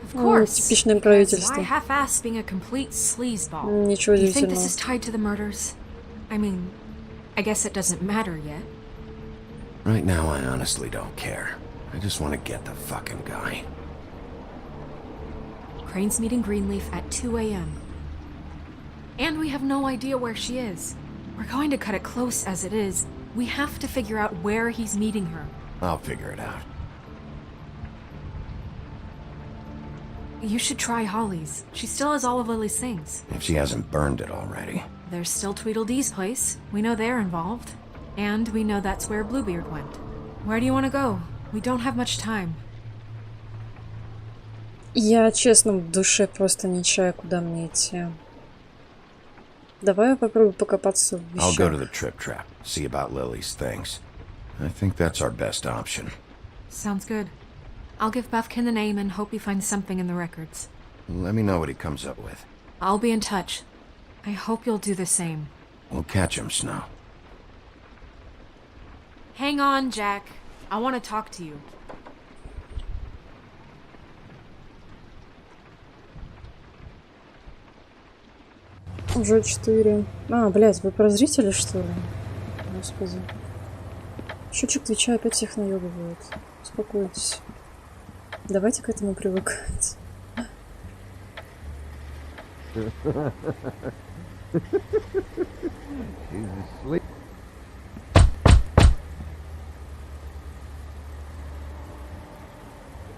Of course. Типичное Why правительство. half-ass being a complete sleazeball? Ничего Do you think this удивительного. is tied to the murders? I mean, I guess it doesn't matter yet. Right now, I honestly don't care. I just want to get the fucking guy. Crane's meeting Greenleaf at 2 a.m. And we have no idea where she is. We're going to cut it close as it is. We have to figure out where he's meeting her. I'll figure it out. You should try Holly's. She still has all of Lily's things. If she hasn't burned it already. There's still Tweedledee's place. We know they're involved. And we know that's where Bluebeard went. Where do you want to go? We don't have much time. Я, честно, в душе просто не чаю, куда мне идти. Давай я попробую покопаться в I'll go to вещах. the Trip Trap, see about Lily's things. I think that's our best option. Sounds good. I'll give Buffkin the name and hope he finds something in the records. Let me know what he comes up with. I'll be in touch. I hope you'll do the same. We'll catch him, Snow. Hang on, Jack. I want to talk to you. Уже 4. А, блядь, вы про зрителей, что ли? Господи. Счетчик Твича опять всех наебывает. Успокойтесь. Давайте к этому привыкать. She's asleep.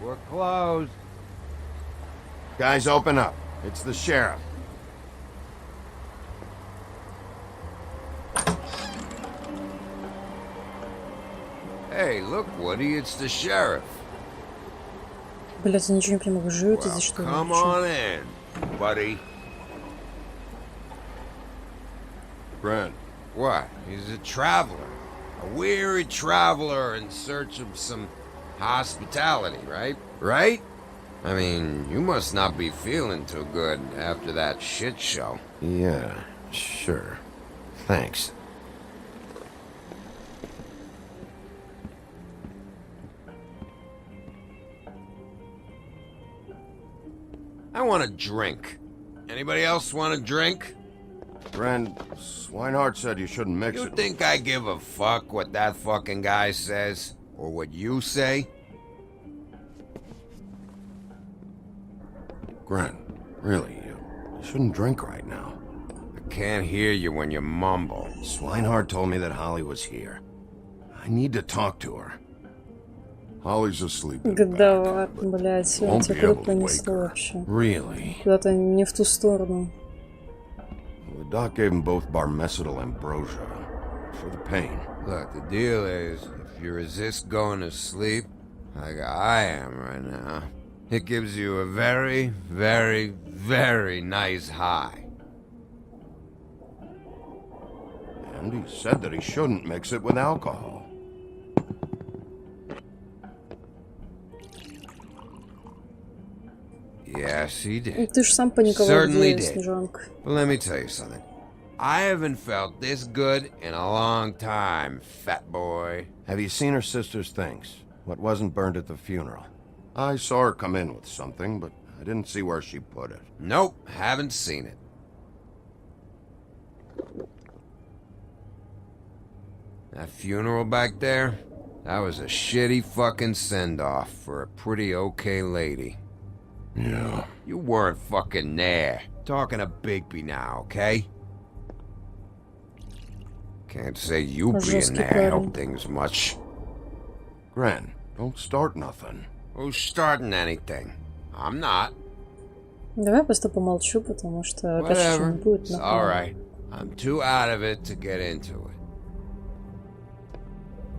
We're closed. Guys, open up. It's the sheriff. Hey, look, Woody, it's the sheriff. Блядь, я ничего не понимаю. Вы живете здесь, что ли? Come Чё? on in, buddy. Brent. What? He's a traveler. A weary traveler in search of some hospitality, right? Right? I mean, you must not be feeling too good after that shit show. Yeah, sure. Thanks. I want a drink. Anybody else want a drink? Brent, Swinehart said you shouldn't mix You it. think I give a fuck what that fucking guy says? Or what you say? Brent, really, you shouldn't drink right now. I can't hear you when you mumble. Swinehart told me that Holly was here. I need to talk to her. Holly's asleep. Годовато, блядь. Я Won't тебя be куда able to понесло wake her. вообще. Really? Куда-то не в ту сторону. The doc gave them both barmecidal ambrosia for the pain. Look, the deal is, if you resist going to sleep, like I am right now, it gives you a very, very, very nice high. And he said that he shouldn't mix it with alcohol. Yes, he did. Ты ж сам паниковал, Certainly где did. Снежанка. But let me tell you something. I haven't felt this good in a long time, fat boy. Have you seen her sister's things? What wasn't burned at the funeral? I saw her come in with something, but I didn't see where she put it. Nope, haven't seen it. That funeral back there? That was a shitty fucking send-off for a pretty okay lady. Yeah. You weren't fucking there. Talking to Bigby now, okay? Can't say you being there helped things much. Gren, don't start nothing. Who's starting anything? I'm not. Давай просто помолчу, потому что опять Whatever. не будет. It's alright. I'm too out of it to get into it.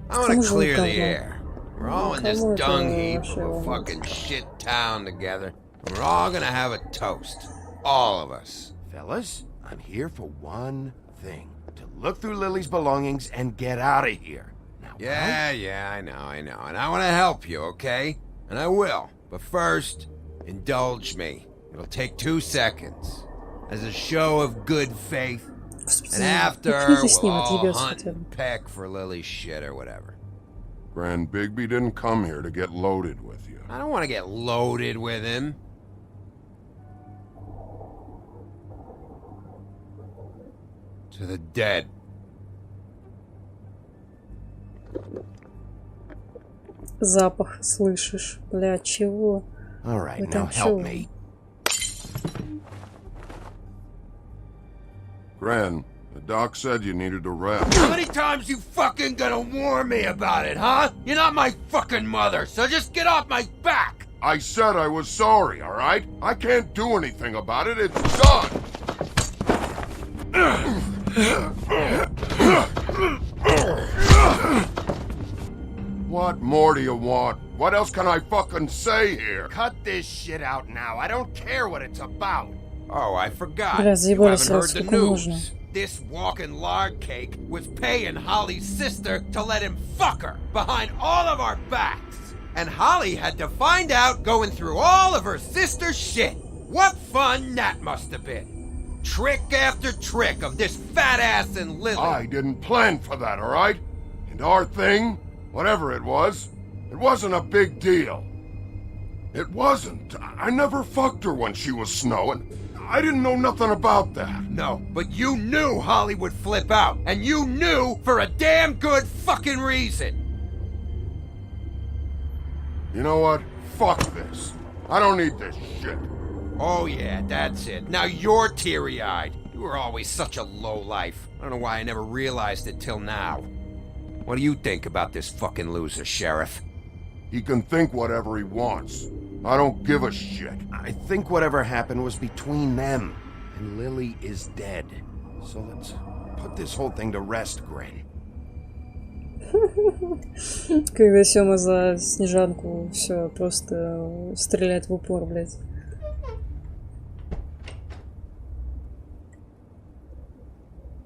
I want to clear the air. We're all in this dung heap of a fucking shit town together. And we're all gonna have a toast. All of us. Fellas, I'm here for one thing. To look through Lily's belongings and get out of here. Now, Yeah, I know. And I want to help you, okay? And I will. But first, indulge me. It'll take 2 seconds. As a show of good faith. And after, we'll all hunt and peck for Lily's shit or whatever. Grand Bigby didn't come here to get loaded with you. I don't want to get loaded with him. To the dead. Запах слышишь? Бля, чего? All right, now help me. Gran, the doc said you needed a rest. How many times you fucking gonna warn me about it, huh? You're not my fucking mother, so just get off my back! I said I was sorry, all right? I can't do anything about it. It's done! What more do you want? What else can I fucking say here? Cut this shit out now. I don't care what it's about. Oh, I forgot. Бля, You haven't заебались, heard the сколько можно? news. This walking lard cake was paying Holly's sister to let him fuck her behind all of our backs. And Holly had to find out going through all of her sister's shit. What fun that must have been. Trick after trick of this fat ass and Lily. I didn't plan for that, all right? And our thing, whatever it wasn't a big deal. It wasn't. I never fucked her when she was snowing. I didn't know nothing about that. No, but you knew Holly would flip out. And you knew for a damn good fucking reason. You know what? Fuck this. I don't need this shit. Oh yeah, that's it. Now you're teary-eyed. You were always such a lowlife. I don't know why I never realized it till now. What do you think about this fucking loser, Sheriff? He can think whatever he wants. I don't give a shit. I think whatever happened was between them. And Lily is dead. So let's put this whole thing to rest, Gren. Когда Сёма за Снежанку все просто стреляет в упор, блядь.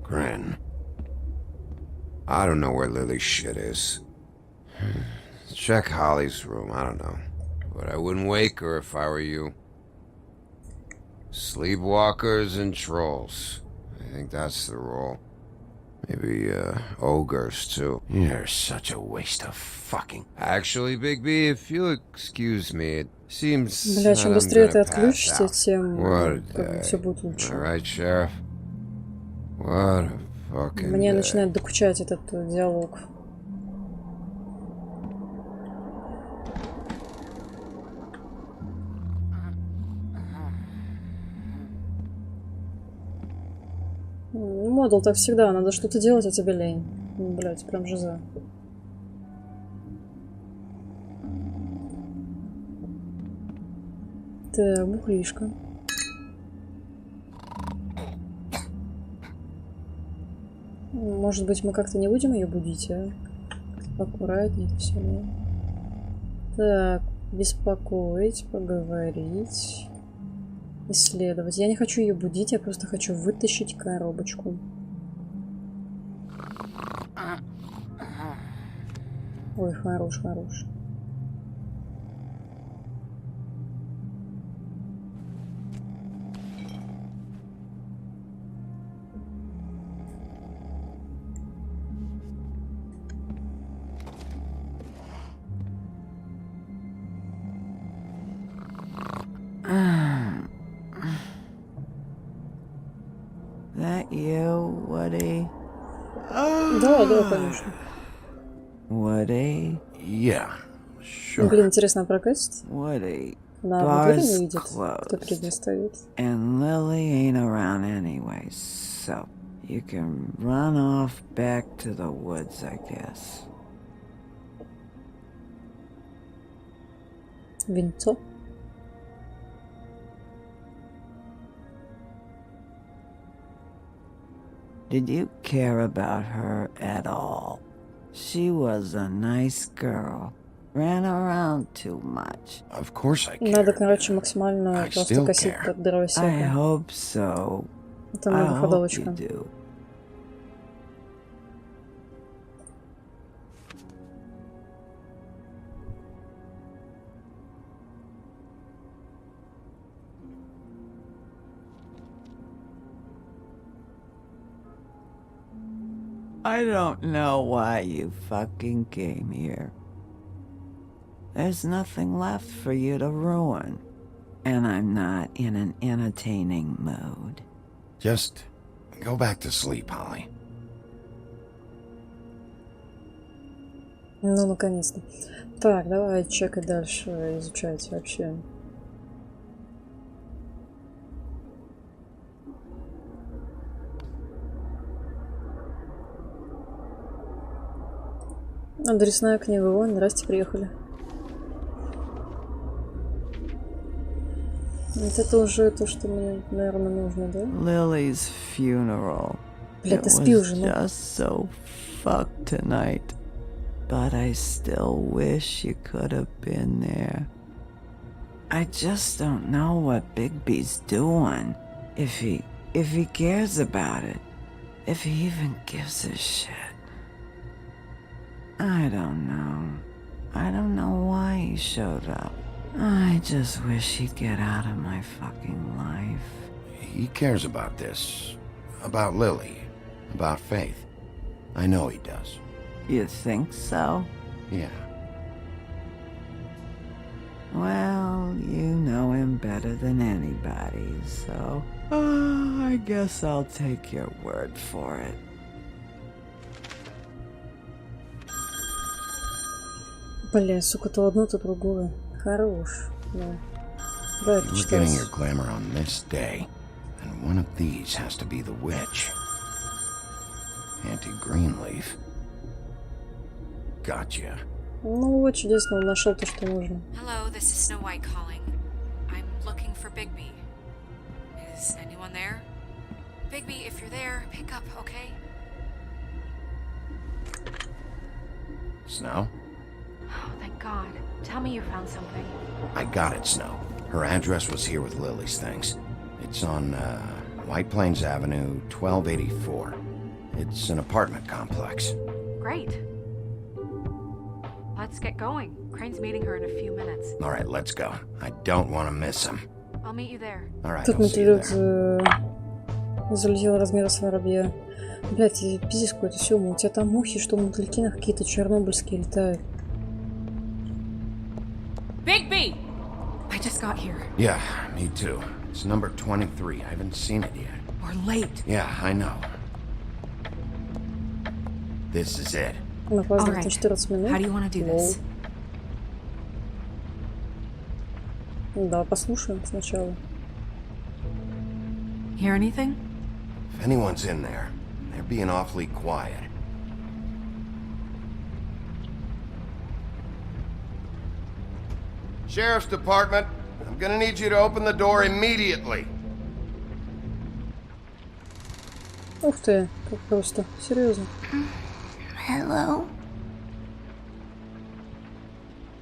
Gren. I don't know where Lily's shit is. Check Holly's room, I don't know. But I wouldn't wake her if I were you. Sleepwalkers and trolls. I think that's the role. Maybe, ogres, too. You're such a waste of fucking... Actually, Bigby, if you'll excuse me, it seems Бля, чем быстрее ты отключишься, out. тем What как бы все будет лучше. Right, Sheriff? What a fucking Мне day. начинает докучать этот диалог. Модул так всегда, надо что-то делать, а тебе лень. Блять, прям жиза. Так, бухлишка. Может быть, мы как-то не будем ее будить, а? Аккуратнее все. Так, беспокоить, поговорить, исследовать. Я не хочу ее будить, я просто хочу вытащить коробочку. Ой, хорош, хорош. That you, Woody? Да, конечно. Woody? Yeah, sure. Блин, интересно, прокатит? Woody. На двери не Bar's видит, кто перед ней стоит. And Lily ain't around anyway, so you can run off back to the woods, I guess. Винцо. Did you care about her at all? She was a nice girl. Ran around too much. Of course I care. Надо, короче, максимально просто косить под I дровосека. hope so. Это I hope you многоходовочка. do. I don't know why you fucking came here. There's nothing left for you to ruin. And I'm not in an entertaining mood. Just go back to sleep, Holly. Ну, наконец-то. Так, давай чекать дальше, изучать вообще. Адресная книга. Вон, здрасте, приехали. Вот это уже то, что мне, наверное, нужно, да? Lily's funeral. Бля, It ты спи was уже, ну. just so fucked tonight. But I still wish you could have been there. I just don't know what Bigby's doing. If he cares about it. If he even gives a shit. I don't know. I don't know why he showed up. I just wish he'd get out of my fucking life. He cares about this. About Lily. About Faith. I know he does. You think so? Yeah. Well, you know him better than anybody, so I guess I'll take your word for it. Бля, сука, то одно, то другое. Хорош. Да. Давай You were getting your почитай. glamour on this day, and one of these has to be the witch. Auntie Greenleaf. Gotcha. Ну вот, чудесно, он нашел то, что нужно. Hello, this is Snow White calling. I'm looking for Bigby. Is anyone there? Bigby, if you're there, pick up, okay? Snow? Oh, thank God. Tell me you found something. I got it, Snow. Her address was here with Lily's things. It's on, White Plains Avenue, 1284. It's an apartment complex. Great. Let's get going. Crane's meeting her in a few minutes. All right, let's go. I don't want to miss him. I'll meet you there. All right, Тут I'll see you мотылек there. залетел размера с воробья. Блять, пиздец какой-то, Сёма, у тебя там мухи, что мотыльки на какие-то чернобыльские летают. Bigby! I just got here. Yeah, me too. It's number 23. I haven't seen it yet. We're late. Yeah, I know. This is it. Он опаздывает Alright. на 14 минут. How do you want to do this? Лол. Да, послушаем сначала. Hear anything? If anyone's in there, they're being awfully quiet. Sheriff's Department, I'm gonna need you to open the door immediately. Ух ты, как просто. Серьезно. Hello?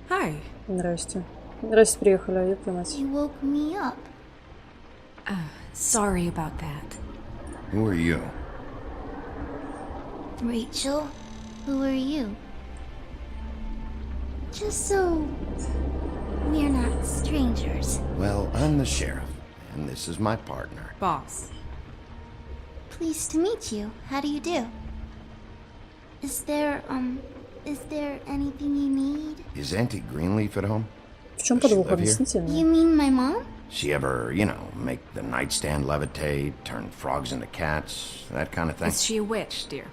Hi. Здрасте. Здрасте, приехали, а я мать. You woke me up. Sorry about that. Who are you? Rachel, who are you? Just so we're not strangers. Well, I'm the sheriff, and this is my partner. Boss. Pleased to meet you. How do you do? Is there anything you need? Is Auntie Greenleaf at home? В чем Does she подвох? live here? Объясните You мне. mean my mom? She ever, you know, make the nightstand levitate, turn frogs into cats, that kind of thing? Is she a witch, dear?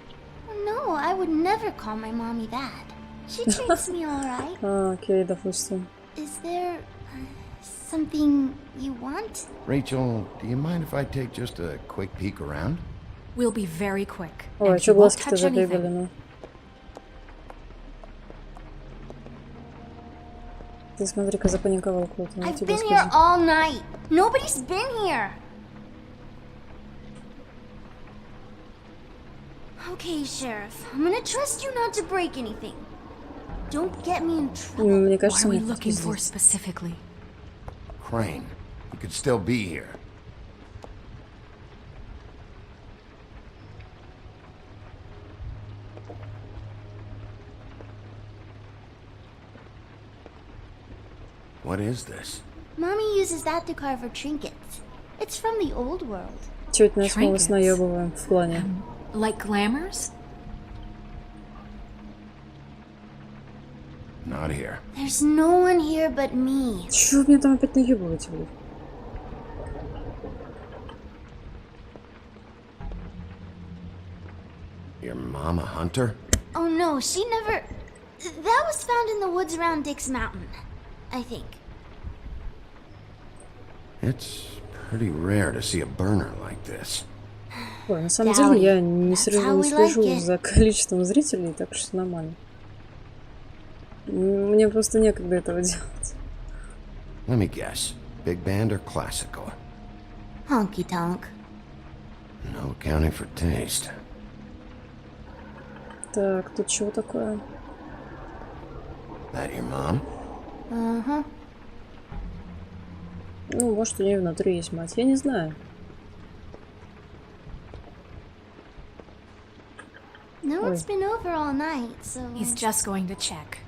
No, I would never call my mommy that. She treats me alright. Окей, допустим. Is there something you want? Rachel, do you mind if I take just a quick peek around? We'll be very quick. Ой, and что you won't глазки-то catch anything. забегали, ну. Ты смотри-ка, запаниковал кто-то. I've been here all night. Nobody's been here. Okay, Sheriff. I'm gonna trust you not to break anything. Don't get me in trouble. Мне What кажется, are we нет, looking здесь. for specifically? Crane, you could still be here. What is this? Mommy uses that to carve her trinkets. It's from the old world. Чуть нас мы вас Trinkets. наебываем в плане. Like glamours? Not here. There's no one here but me. Чё вы меня там опять наебываете, блядь? Your mom a hunter? Oh no, she never... That was found in the woods around Dick's Mountain, I think. It's pretty rare to see a burner like this. Ой, на самом деле я не слежу за количеством зрителей, так что нормально. Мне просто некогда этого делать. Let me guess. Big band or classical? Honky tonk. No accounting for taste. Так, тут чего такое? That your mom? Uh-huh. Ну, может, у нее внутри есть мать, я не знаю. No one's been over all night, so... He's just going to check.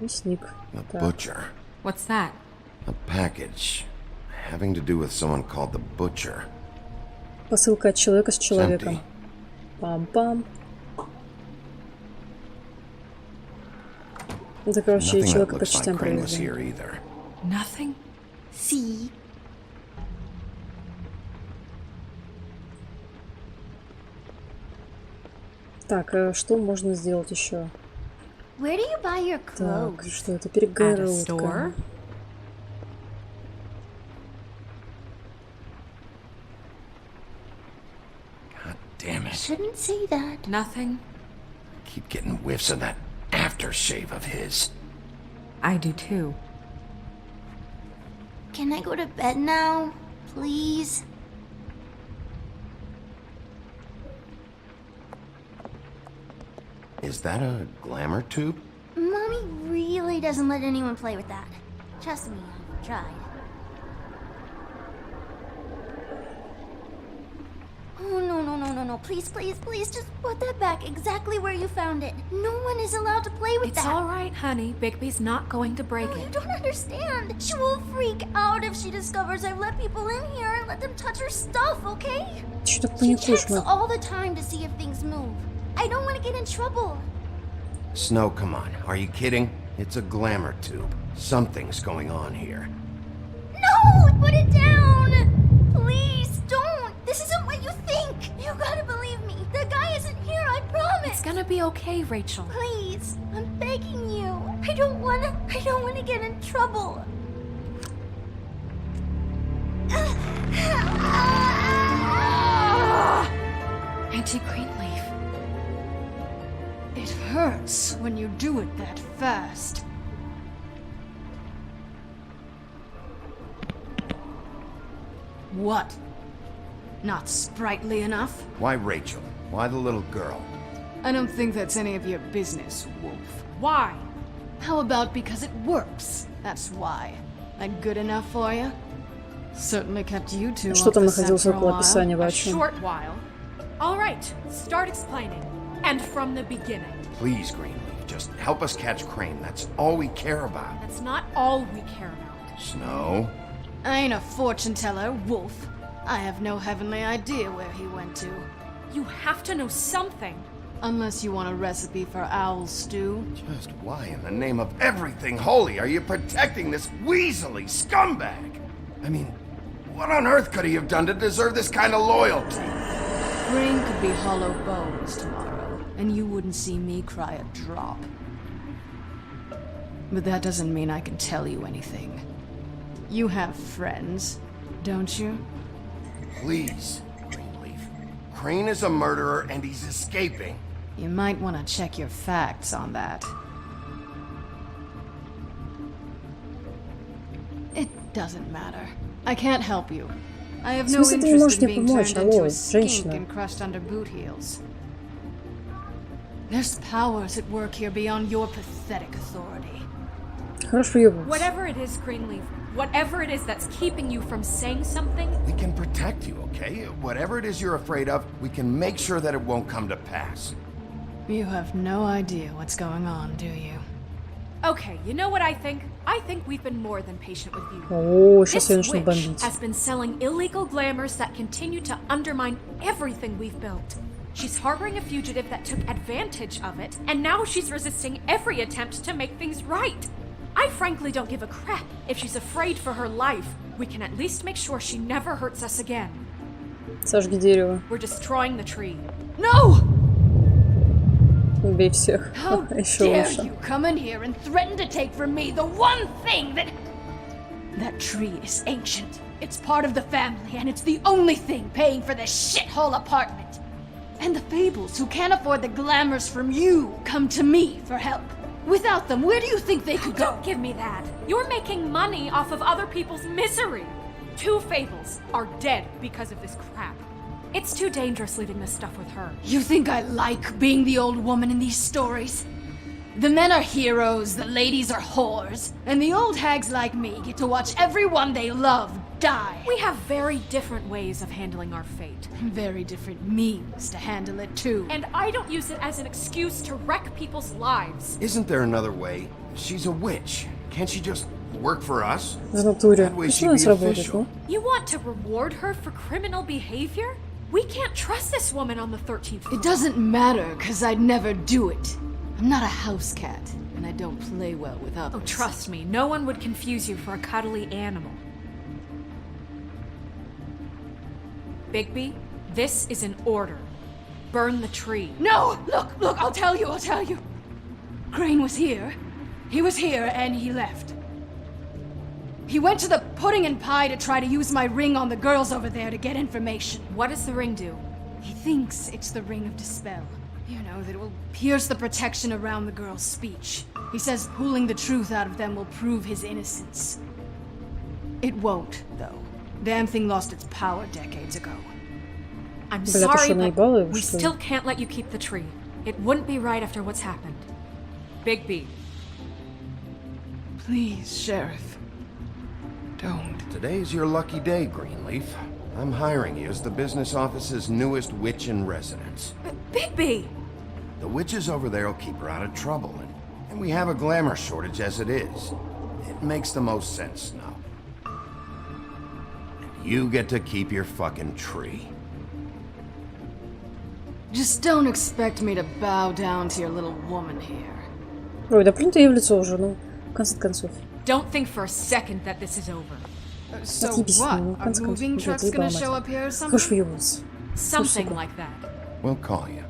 Мясник. The Так. butcher. What's that? A package having to do with someone called the butcher. Посылка от человека с It's человеком. empty. Пам-пам. Это, короче, Nothing that человека по looks like частям Crane was привезли. here either. Nothing? See? Так, что можно сделать еще? Where do you buy your Так, clothes? что это? At a Перегородка. store? God damn it. Shouldn't say that. Nothing? Keep getting whiffs of that aftershave of his. I do too. Can I go to bed now? Please? Is that a glamour tube? Mommy really doesn't let anyone play with that. Trust me, I've tried. Oh, no. Please, just put that back exactly where you found it. No one is allowed to play with It's that. all right, honey. Bigby's not going to break No, you it. don't understand. She will freak out if she discovers I've let people in here and let them touch her stuff, okay? Что так She паникуешь, checks мать? all the time to see if things move. I don't want to get in trouble. Snow, come on. Are you kidding? It's a glamour tube. Something's going on here. No! Put it down! Please, don't! This isn't what you think! You gotta believe me. The guy isn't here, I promise! It's gonna be okay, Rachel. Please, I'm begging you. I don't wanna get in trouble. Auntie Greenleaf. It hurts when you do it that fast. What? Not sprightly enough? Why Rachel? Why the little girl? I don't think that's any of your business, Wolf. Why? How about because it works? That's why. That good enough for you? Certainly kept you two Что off там the находилось scent for a около while. описания A вообще? short while. All right, start explaining. And from the beginning. Please, Greenleaf, just help us catch Crane. That's all we care about. That's not all we care about. Snow? I ain't a fortune teller, Wolf. I have no heavenly idea where he went to. You have to know something. Unless you want a recipe for owl stew. Just why in the name of everything holy are you protecting this weaselly scumbag? I mean, what on earth could he have done to deserve this kind of loyalty? Crane could be hollow bones tomorrow, and you wouldn't see me cry a drop. But that doesn't mean I can tell you anything. You have friends, don't you? Please, Greenleaf. Crane is a murderer and he's escaping. You might want to check your facts on that. It doesn't matter. I can't help you. I have no interest in being turned into a skink and crushed under boot heels. There's powers at work here beyond your pathetic authority. Whatever it is, Greenleaf, whatever it is that's keeping you from saying something... We can protect you, okay? Whatever it is you're afraid of, we can make sure that it won't come to pass. You have no idea what's going on, do you? Okay, you know what I think? I think we've been more than patient with you. This witch has been selling illegal glamours that continue to undermine everything we've built. She's harboring a fugitive that took advantage of it, and now she's resisting every attempt to make things right. I frankly don't give a crap if she's afraid for her life. We can at least make sure she never hurts us again. Сожги дерево. We're destroying the tree. No! Убей всех. How Еще dare лучше. you come in here and threaten to take from me the one thing that... That tree is ancient. It's part of the family, and it's the only thing paying for this shithole apartment. And the Fables, who can't afford the glamours from you, come to me for help. Without them, where do you think they could go? Don't give me that. You're making money off of other people's misery. 2 Fables are dead because of this crap. It's too dangerous leaving this stuff with her. You think I like being the old woman in these stories? The men are heroes, the ladies are whores, and the old hags like me get to watch everyone they love die. We have very different ways of handling our fate. Very different means to handle it too. And I don't use it as an excuse to wreck people's lives. Isn't there another way? She's a witch. Can't she just work for us? В натуре. That way Пусть she'd она be сработает, official. ну? You want to reward her for criminal behavior? We can't trust this woman on the 13th floor. It doesn't matter, because I'd never do it. I'm not a house cat, and I don't play well with others. Oh, trust me, no one would confuse you for a cuddly animal. Bigby, this is an order. Burn the tree. No! Look, I'll tell you. Crane was here. He was here, and he left. He went to the pudding and pie to try to use my ring on the girls over there to get information. What does the ring do? He thinks it's the ring of dispel. You know, that it will pierce the protection around the girls' speech. He says pulling the truth out of them will prove his innocence. It won't, though. Damn thing lost its power decades ago. I'm Бля, ты sorry, что, but наебала его, we что ли? still can't let you keep the tree. It wouldn't be right after what's happened. Bigby. Please, Sheriff. Don't. Today's your lucky day, Greenleaf. I'm hiring you as the business office's newest witch in residence. Bigby! The witches over there will keep her out of trouble, and we have a glamour shortage as it is. It makes the most sense now. And you get to keep your fucking tree. Just don't expect me to bow down to your little woman here. Ой, да плюнь ты ей в лицо уже, ну, в конце концов. Don't think for a second that this is over. So Отъебись, what? ну, в Are конце moving концов, trucks gonna заебала show мать. up here or something? Хочешь въебываться? Something сука. like that. We'll call you.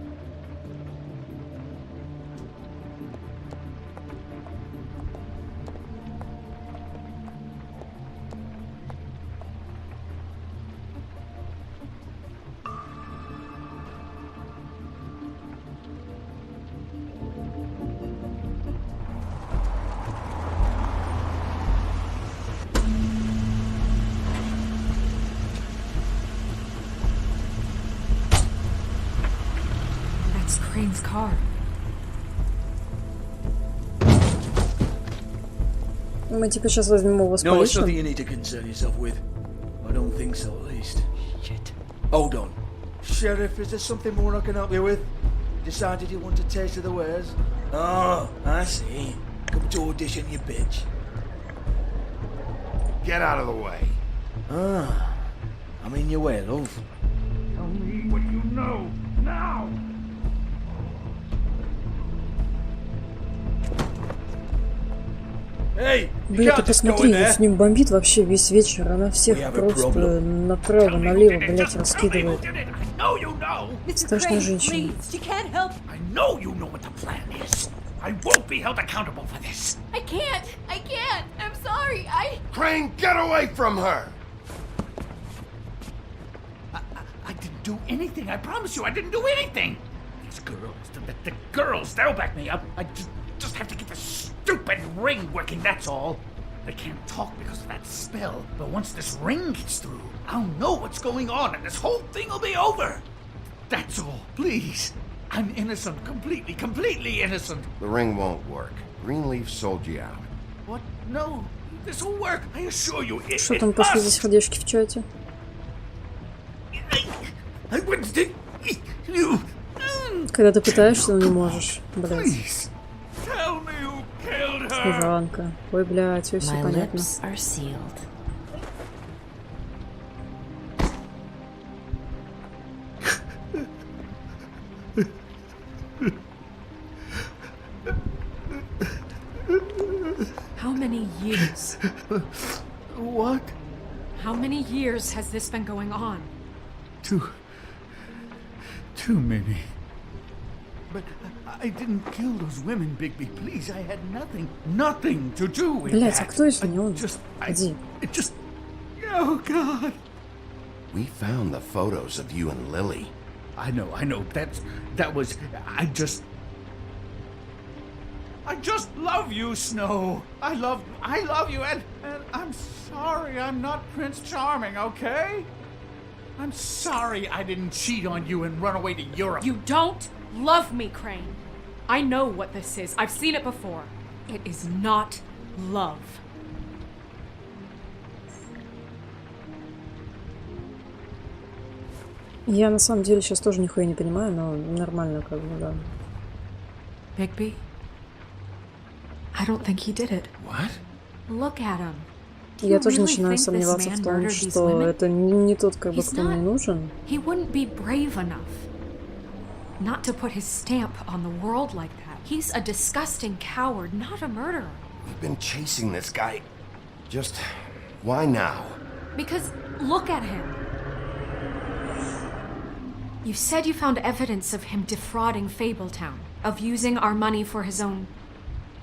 That's Crane's car. Мы типа сейчас возьмем его с No, it's nothing поличным. you need to concern yourself with. I don't think so, at least. Shit. Hold on. Sheriff, is there something more I can help you with? Decided you want a taste of the wares? Oh, I see. Come to audition, you bitch. Get out of the way. Ah, I'm in your way, love. Tell me what you know, now! Бля, ты посмотри, с ним бомбит вообще весь вечер. Она всех просто направо, налево, блять, раскидывает. Страшная женщина. I won't be held accountable for this. I can't. I'm sorry. Crane, get away from her! I didn't do anything. I promise you, I didn't do anything. These girls, the girls, they'll back me up. I just have to get the stupid ring working, that's all. They can't talk because of that spell, but once this ring gets through, I'll know what's going on and this whole thing will be over. That's all, please. I'm innocent, completely innocent. The ring won't work. Greenleaf sold you out. What? No, this will work. I assure you. Что там пошли за сердечки в чате? Когда ты пытаешься, но не можешь, блядь. Служанка. Ой, блядь, все понятно. How many years? What? How many years has this been going on? Too many. But I didn't kill those women, Bigby. Please, I had nothing to do with Блять, that. а кто если не он? Иди. Oh, God. We found the photos of you and Lily. I know. That was... I just love you, Snow. I love you, and I'm sorry I'm not Prince Charming, okay? I'm sorry I didn't cheat on you and run away to Europe. You don't love me, Crane. I know what this is. I've seen it before. It is not love. Я на самом деле сейчас тоже нихуя не понимаю, но нормально как бы, да. Bigby? I don't think he did it. What? Look at him. Я тоже начинаю сомневаться в том, что это не тот, как бы, кто мне нужен. He wouldn't be brave enough not to put his stamp on the world like that. He's a disgusting coward, not a murderer. We've been chasing this guy. Just why now? Because look at him. You said you found evidence of him defrauding Fabletown, of using our money for his own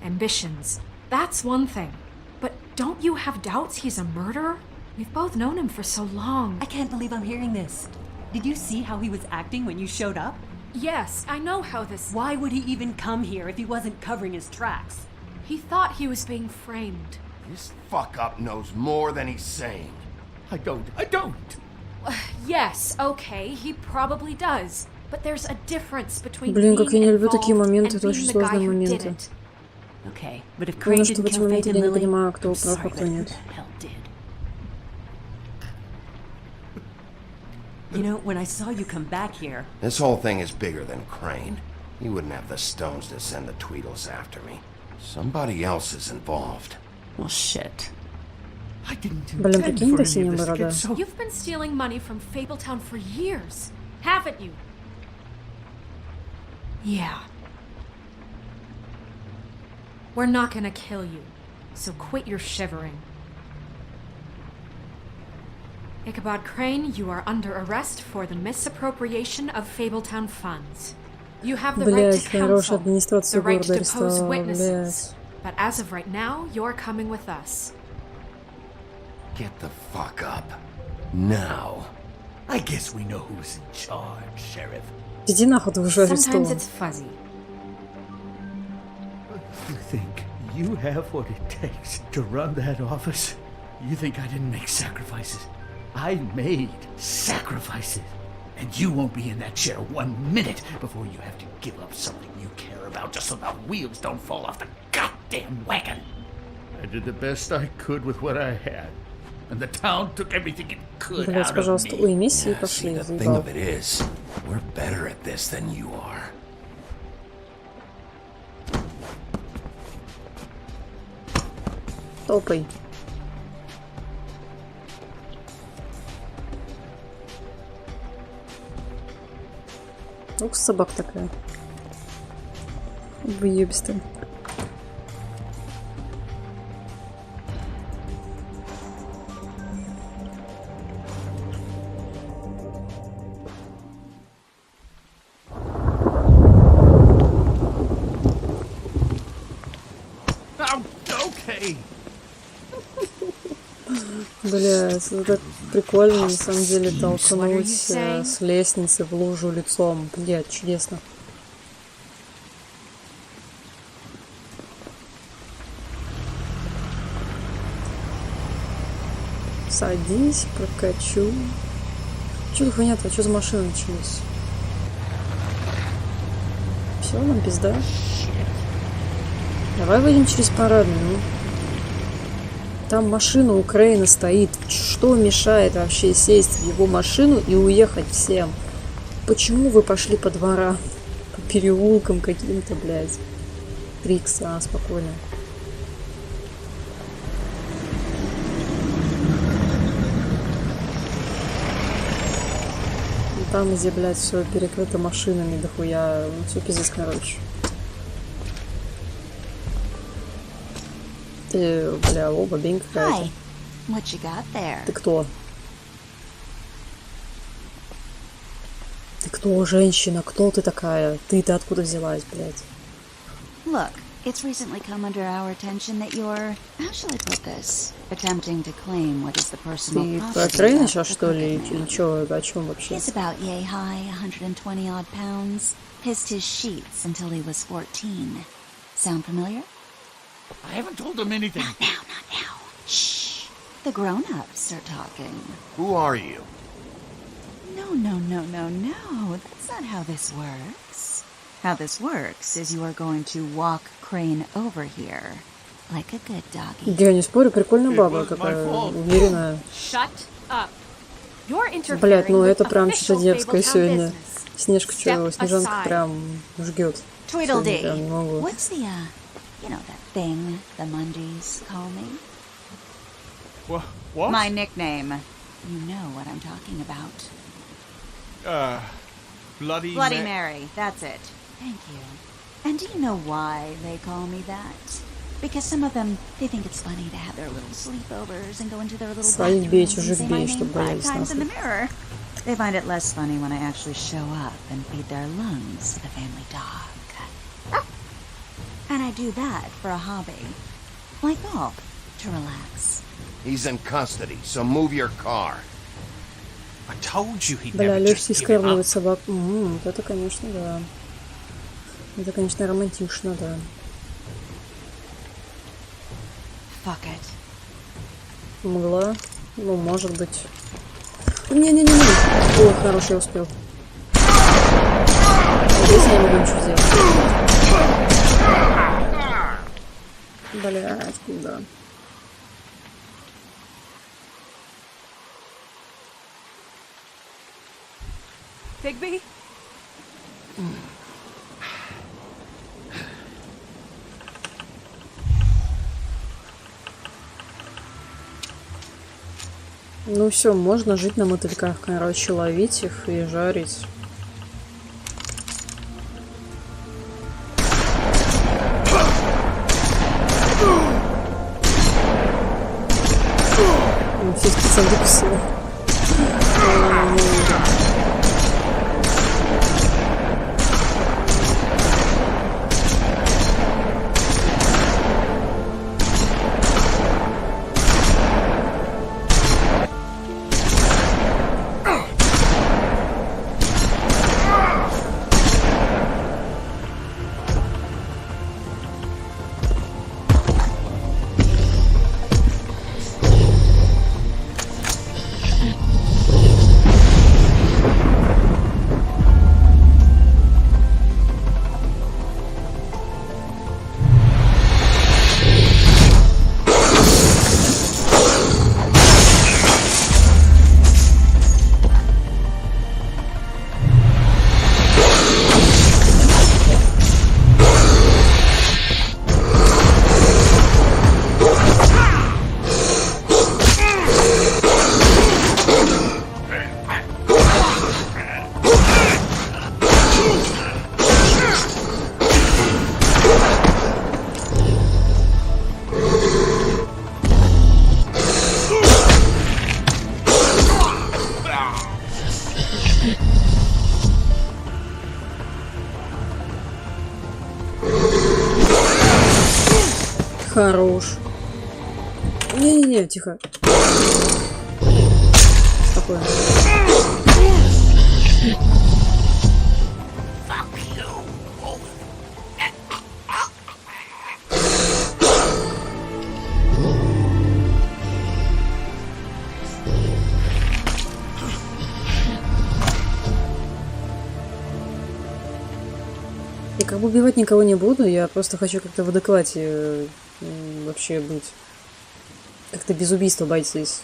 ambitions. That's one thing. But don't you have doubts he's a murderer? We've both known him for so long. I can't believe I'm hearing this. Did you see how he was acting when you showed up? Yes, I know how this... Why would he even come here if he wasn't covering his tracks? He thought he was being framed. This fuck-up knows more than he's saying. I don't. Yes, okay, he probably does. But there's a difference between Блин, как я being не люблю такие involved моменты, and это очень being the guy сложные who did моменты. it. Okay, but if Потому Crane что в didn't эти kill моменты Faith я and не Lily, понимаю, кто I'm прав, а sorry, кто but who нет. the hell did? You know, when I saw you come back here... This whole thing is bigger than Crane. He wouldn't have the stones to send the Tweedles after me. Somebody else is involved. Well, shit. I didn't Блин, intend прикинь, for до any of синего this to борода. get so... You've been stealing money from Fabletown for years, haven't you? Yeah. We're not gonna kill you, so quit your shivering. Ichabod Crane, you are under arrest for the misappropriation of Fabletown funds. You have the right to counsel, the right to depose witnesses. But as of right now, you're coming with us. Get the fuck up. Now. I guess we know who's in charge, Sheriff. Иди нахуй, ты уже арестован. Sometimes it's fuzzy. You think you have what it takes to run that office? You think I didn't make sacrifices? I made sacrifices. And you won't be in that chair 1 minute before you have to give up something you care about just so the wheels don't fall off the goddamn wagon. I did the best I could with what I had. And the town took everything it could Блять, out of пожалуйста, me. уймись и See, пошли, the thing заебал. of it is, we're better at this than you are. Топай. Ух, собака такая. Выебистая. Блядь, это так прикольно, на самом деле, толкнуть с лестницы в лужу лицом. Блядь, чудесно. Садись, прокачу. Чё за хуйня-то? Чё за машины начались? Все, нам пизда. Давай выйдем через парадную, ну. Там машина у Крейна стоит. Что мешает вообще сесть в его машину и уехать всем? Почему вы пошли по дворам? По переулкам каким-то, блядь. Трикс, спокойно. И там, где, блядь, все перекрыто машинами дохуя. Ну, все пиздец, короче. Ты, бля, оба бень какая-то. Ты кто? Ты кто, женщина? Кто ты такая? Ты-то откуда взялась, блядь? Look, it's recently come under our attention that you're, how shall I put this, attempting to claim what is the personal property. Ты про Крейна сейчас, что ли? Или чё? О чем вообще? He's about yay high, 120 odd pounds. Pissed his sheets until he was 14. Sound familiar? I haven't told him anything. Not now. Shh. The grown-ups are talking. Who are you? No. That's not how this works. How this works is you are going to walk Crane over here. Like a good doggy. Я не спорю, прикольная баба такая, уверенная. Shut up. Блять, ну это прям что-то дерзкое сегодня. Снежка что, Снежанка прям жгет. Tweedledee. What's the, you know that thing the Mundies call me? What? My nickname. You know what I'm talking about. Bloody Mary. That's it. Thank you. And do you know why they call me that? Because some of them, they think it's funny to have their little sleepovers and go into their little bathrooms and say my name 5 times in the mirror. They find it less funny when I actually show up and feed their lungs to the family dog. And I do that for a hobby. Like golf. To relax. He's in custody, so move your car. I told you he'd Бля, never Лёшка just give it up. скармливает собак. Вот это, конечно, да. Это, конечно, романтично, да. Fuck it. Мгла. Ну, может быть. Не-не-не-не. О, хороший, я успел. Здесь я не могу ничего сделать. Блядь, куда? Bigby? Ну все, можно жить на мотыльках, короче, ловить их и жарить. Все специально дописали. Хорош. Не-не-не, тихо. такое? Я как бы убивать никого не буду, я просто хочу как-то в адеквате вообще быть. Как-то без убийства обойтись.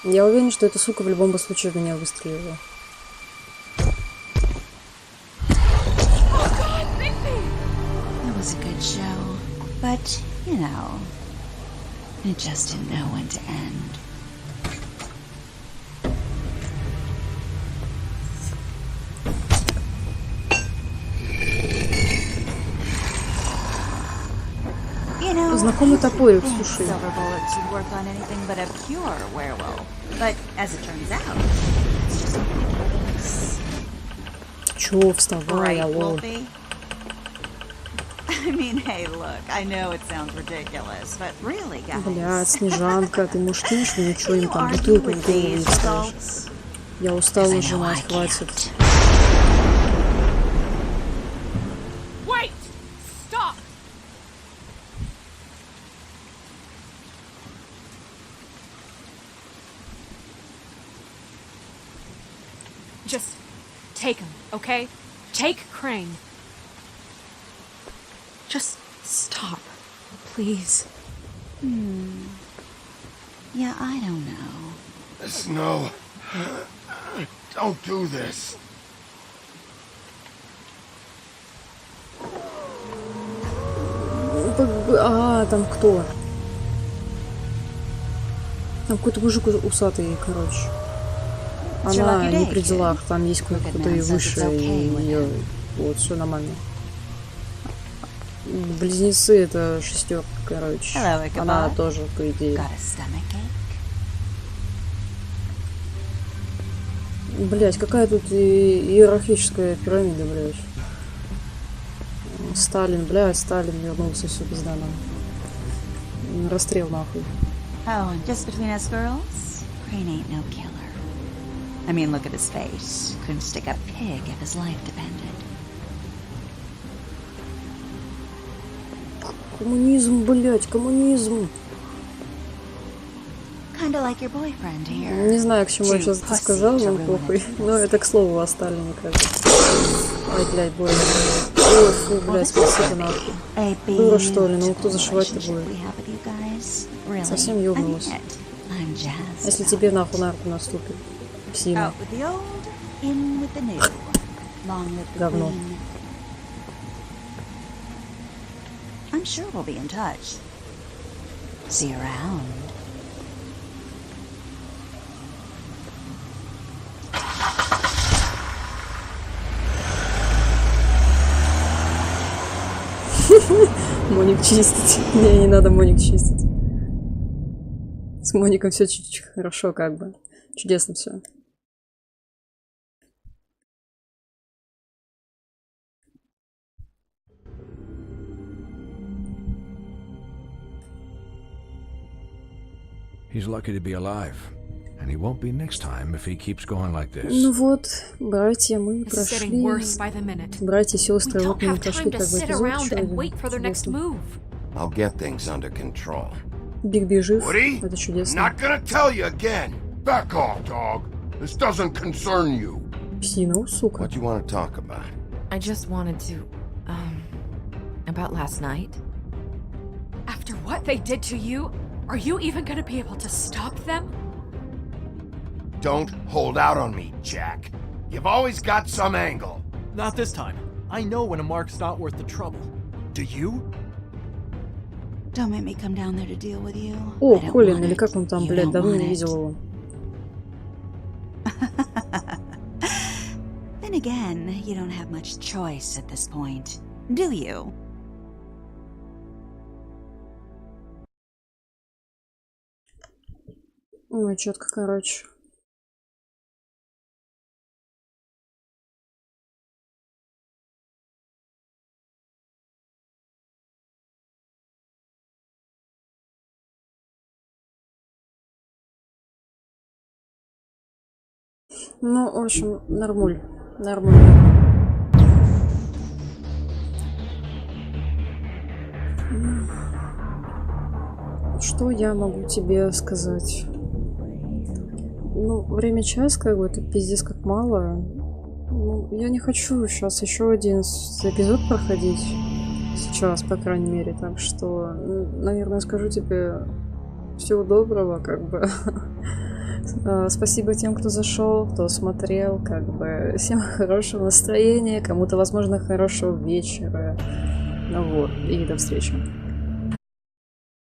Я уверен, что эта сука в любом случае в меня выстрелила. It was a good show, but, you know, it just didn't know when to end. You know, Знакомый топорик, слушай. silver bullets would work on anything but a pure werewolf. But as it turns out, it's just ridiculous. Чё, вставай, Right, алло. Wolfie? I mean, hey, look, I know it sounds ridiculous, but really, guys. Бля, Снежанка, ты можешь кинешь мне что-нибудь там, бутылку в голову не ставишь. Я устал нажимать, хватит. Wait! Stop! Just take him, okay? Take Crane. Just stop, please. Yeah, I don't know. Snow, don't do this. А, там кто? Там какой-то мужик усатый, короче. Она не при делах, там есть кто-то и выше, и её... Вот, все нормально. Близнецы это шестерка, короче. Она тоже, по идее. Блять, какая тут иерархическая пирамида, блять. Сталин, блядь, Сталин вернулся, все пизда нам. Расстрел нахуй. Oh, and just between us girls, Crane ain't no killer. I mean, look at his face. Couldn't stick a pig if his life depended. Коммунизм, блять, коммунизм. Kinda like your boyfriend here. Не знаю, к чему я сейчас это сказал, но похуй. Но это к слову о Сталине, кажется. Ой, блядь, больно. Ой, фу, блядь, спасибо нахуй. Дура, что ли? Ну кто зашивать-то будет? Совсем ёбнулась. Если тебе нахуй на руку наступит. Псина. Говно. I'm sure we'll be in touch. See you around. Моник чистить. Не надо Моник чистить. С Моником все чуть-чуть хорошо, как бы. Чудесно все. He's lucky to be alive. And he won't be next time if he keeps going like this. Ну вот, братья, мы прошли. Братья, сестры, вот мы прошли как бы эпизод. I'll get things under control. Бигби жив, это чудесно. Not gonna tell you again. Back off, dog. This doesn't concern you. Псина, сука. What do you want to talk about? I just wanted to, about last night. After what they did to you, are you even gonna be able to stop them? Don't hold out on me, Jack. You've always got some angle. Not this time. I know when a mark's not worth the trouble. Do you? Don't make me come down there to deal with you. О, Колин, или как он там, блядь, давно не видел его. Then again, you don't have much choice at this point, do you? Ой, четко, короче. Ну, в общем, нормуль. Нормально. Что я могу тебе сказать? Ну, время час, как бы, это пиздец как мало. Ну, я не хочу сейчас еще один эпизод проходить. Сейчас, по крайней мере. Так что, наверное, скажу тебе всего доброго, как бы. Спасибо тем, кто зашел, кто смотрел, как бы. Всем хорошего настроения, кому-то, возможно, хорошего вечера. Ну вот, и до встречи.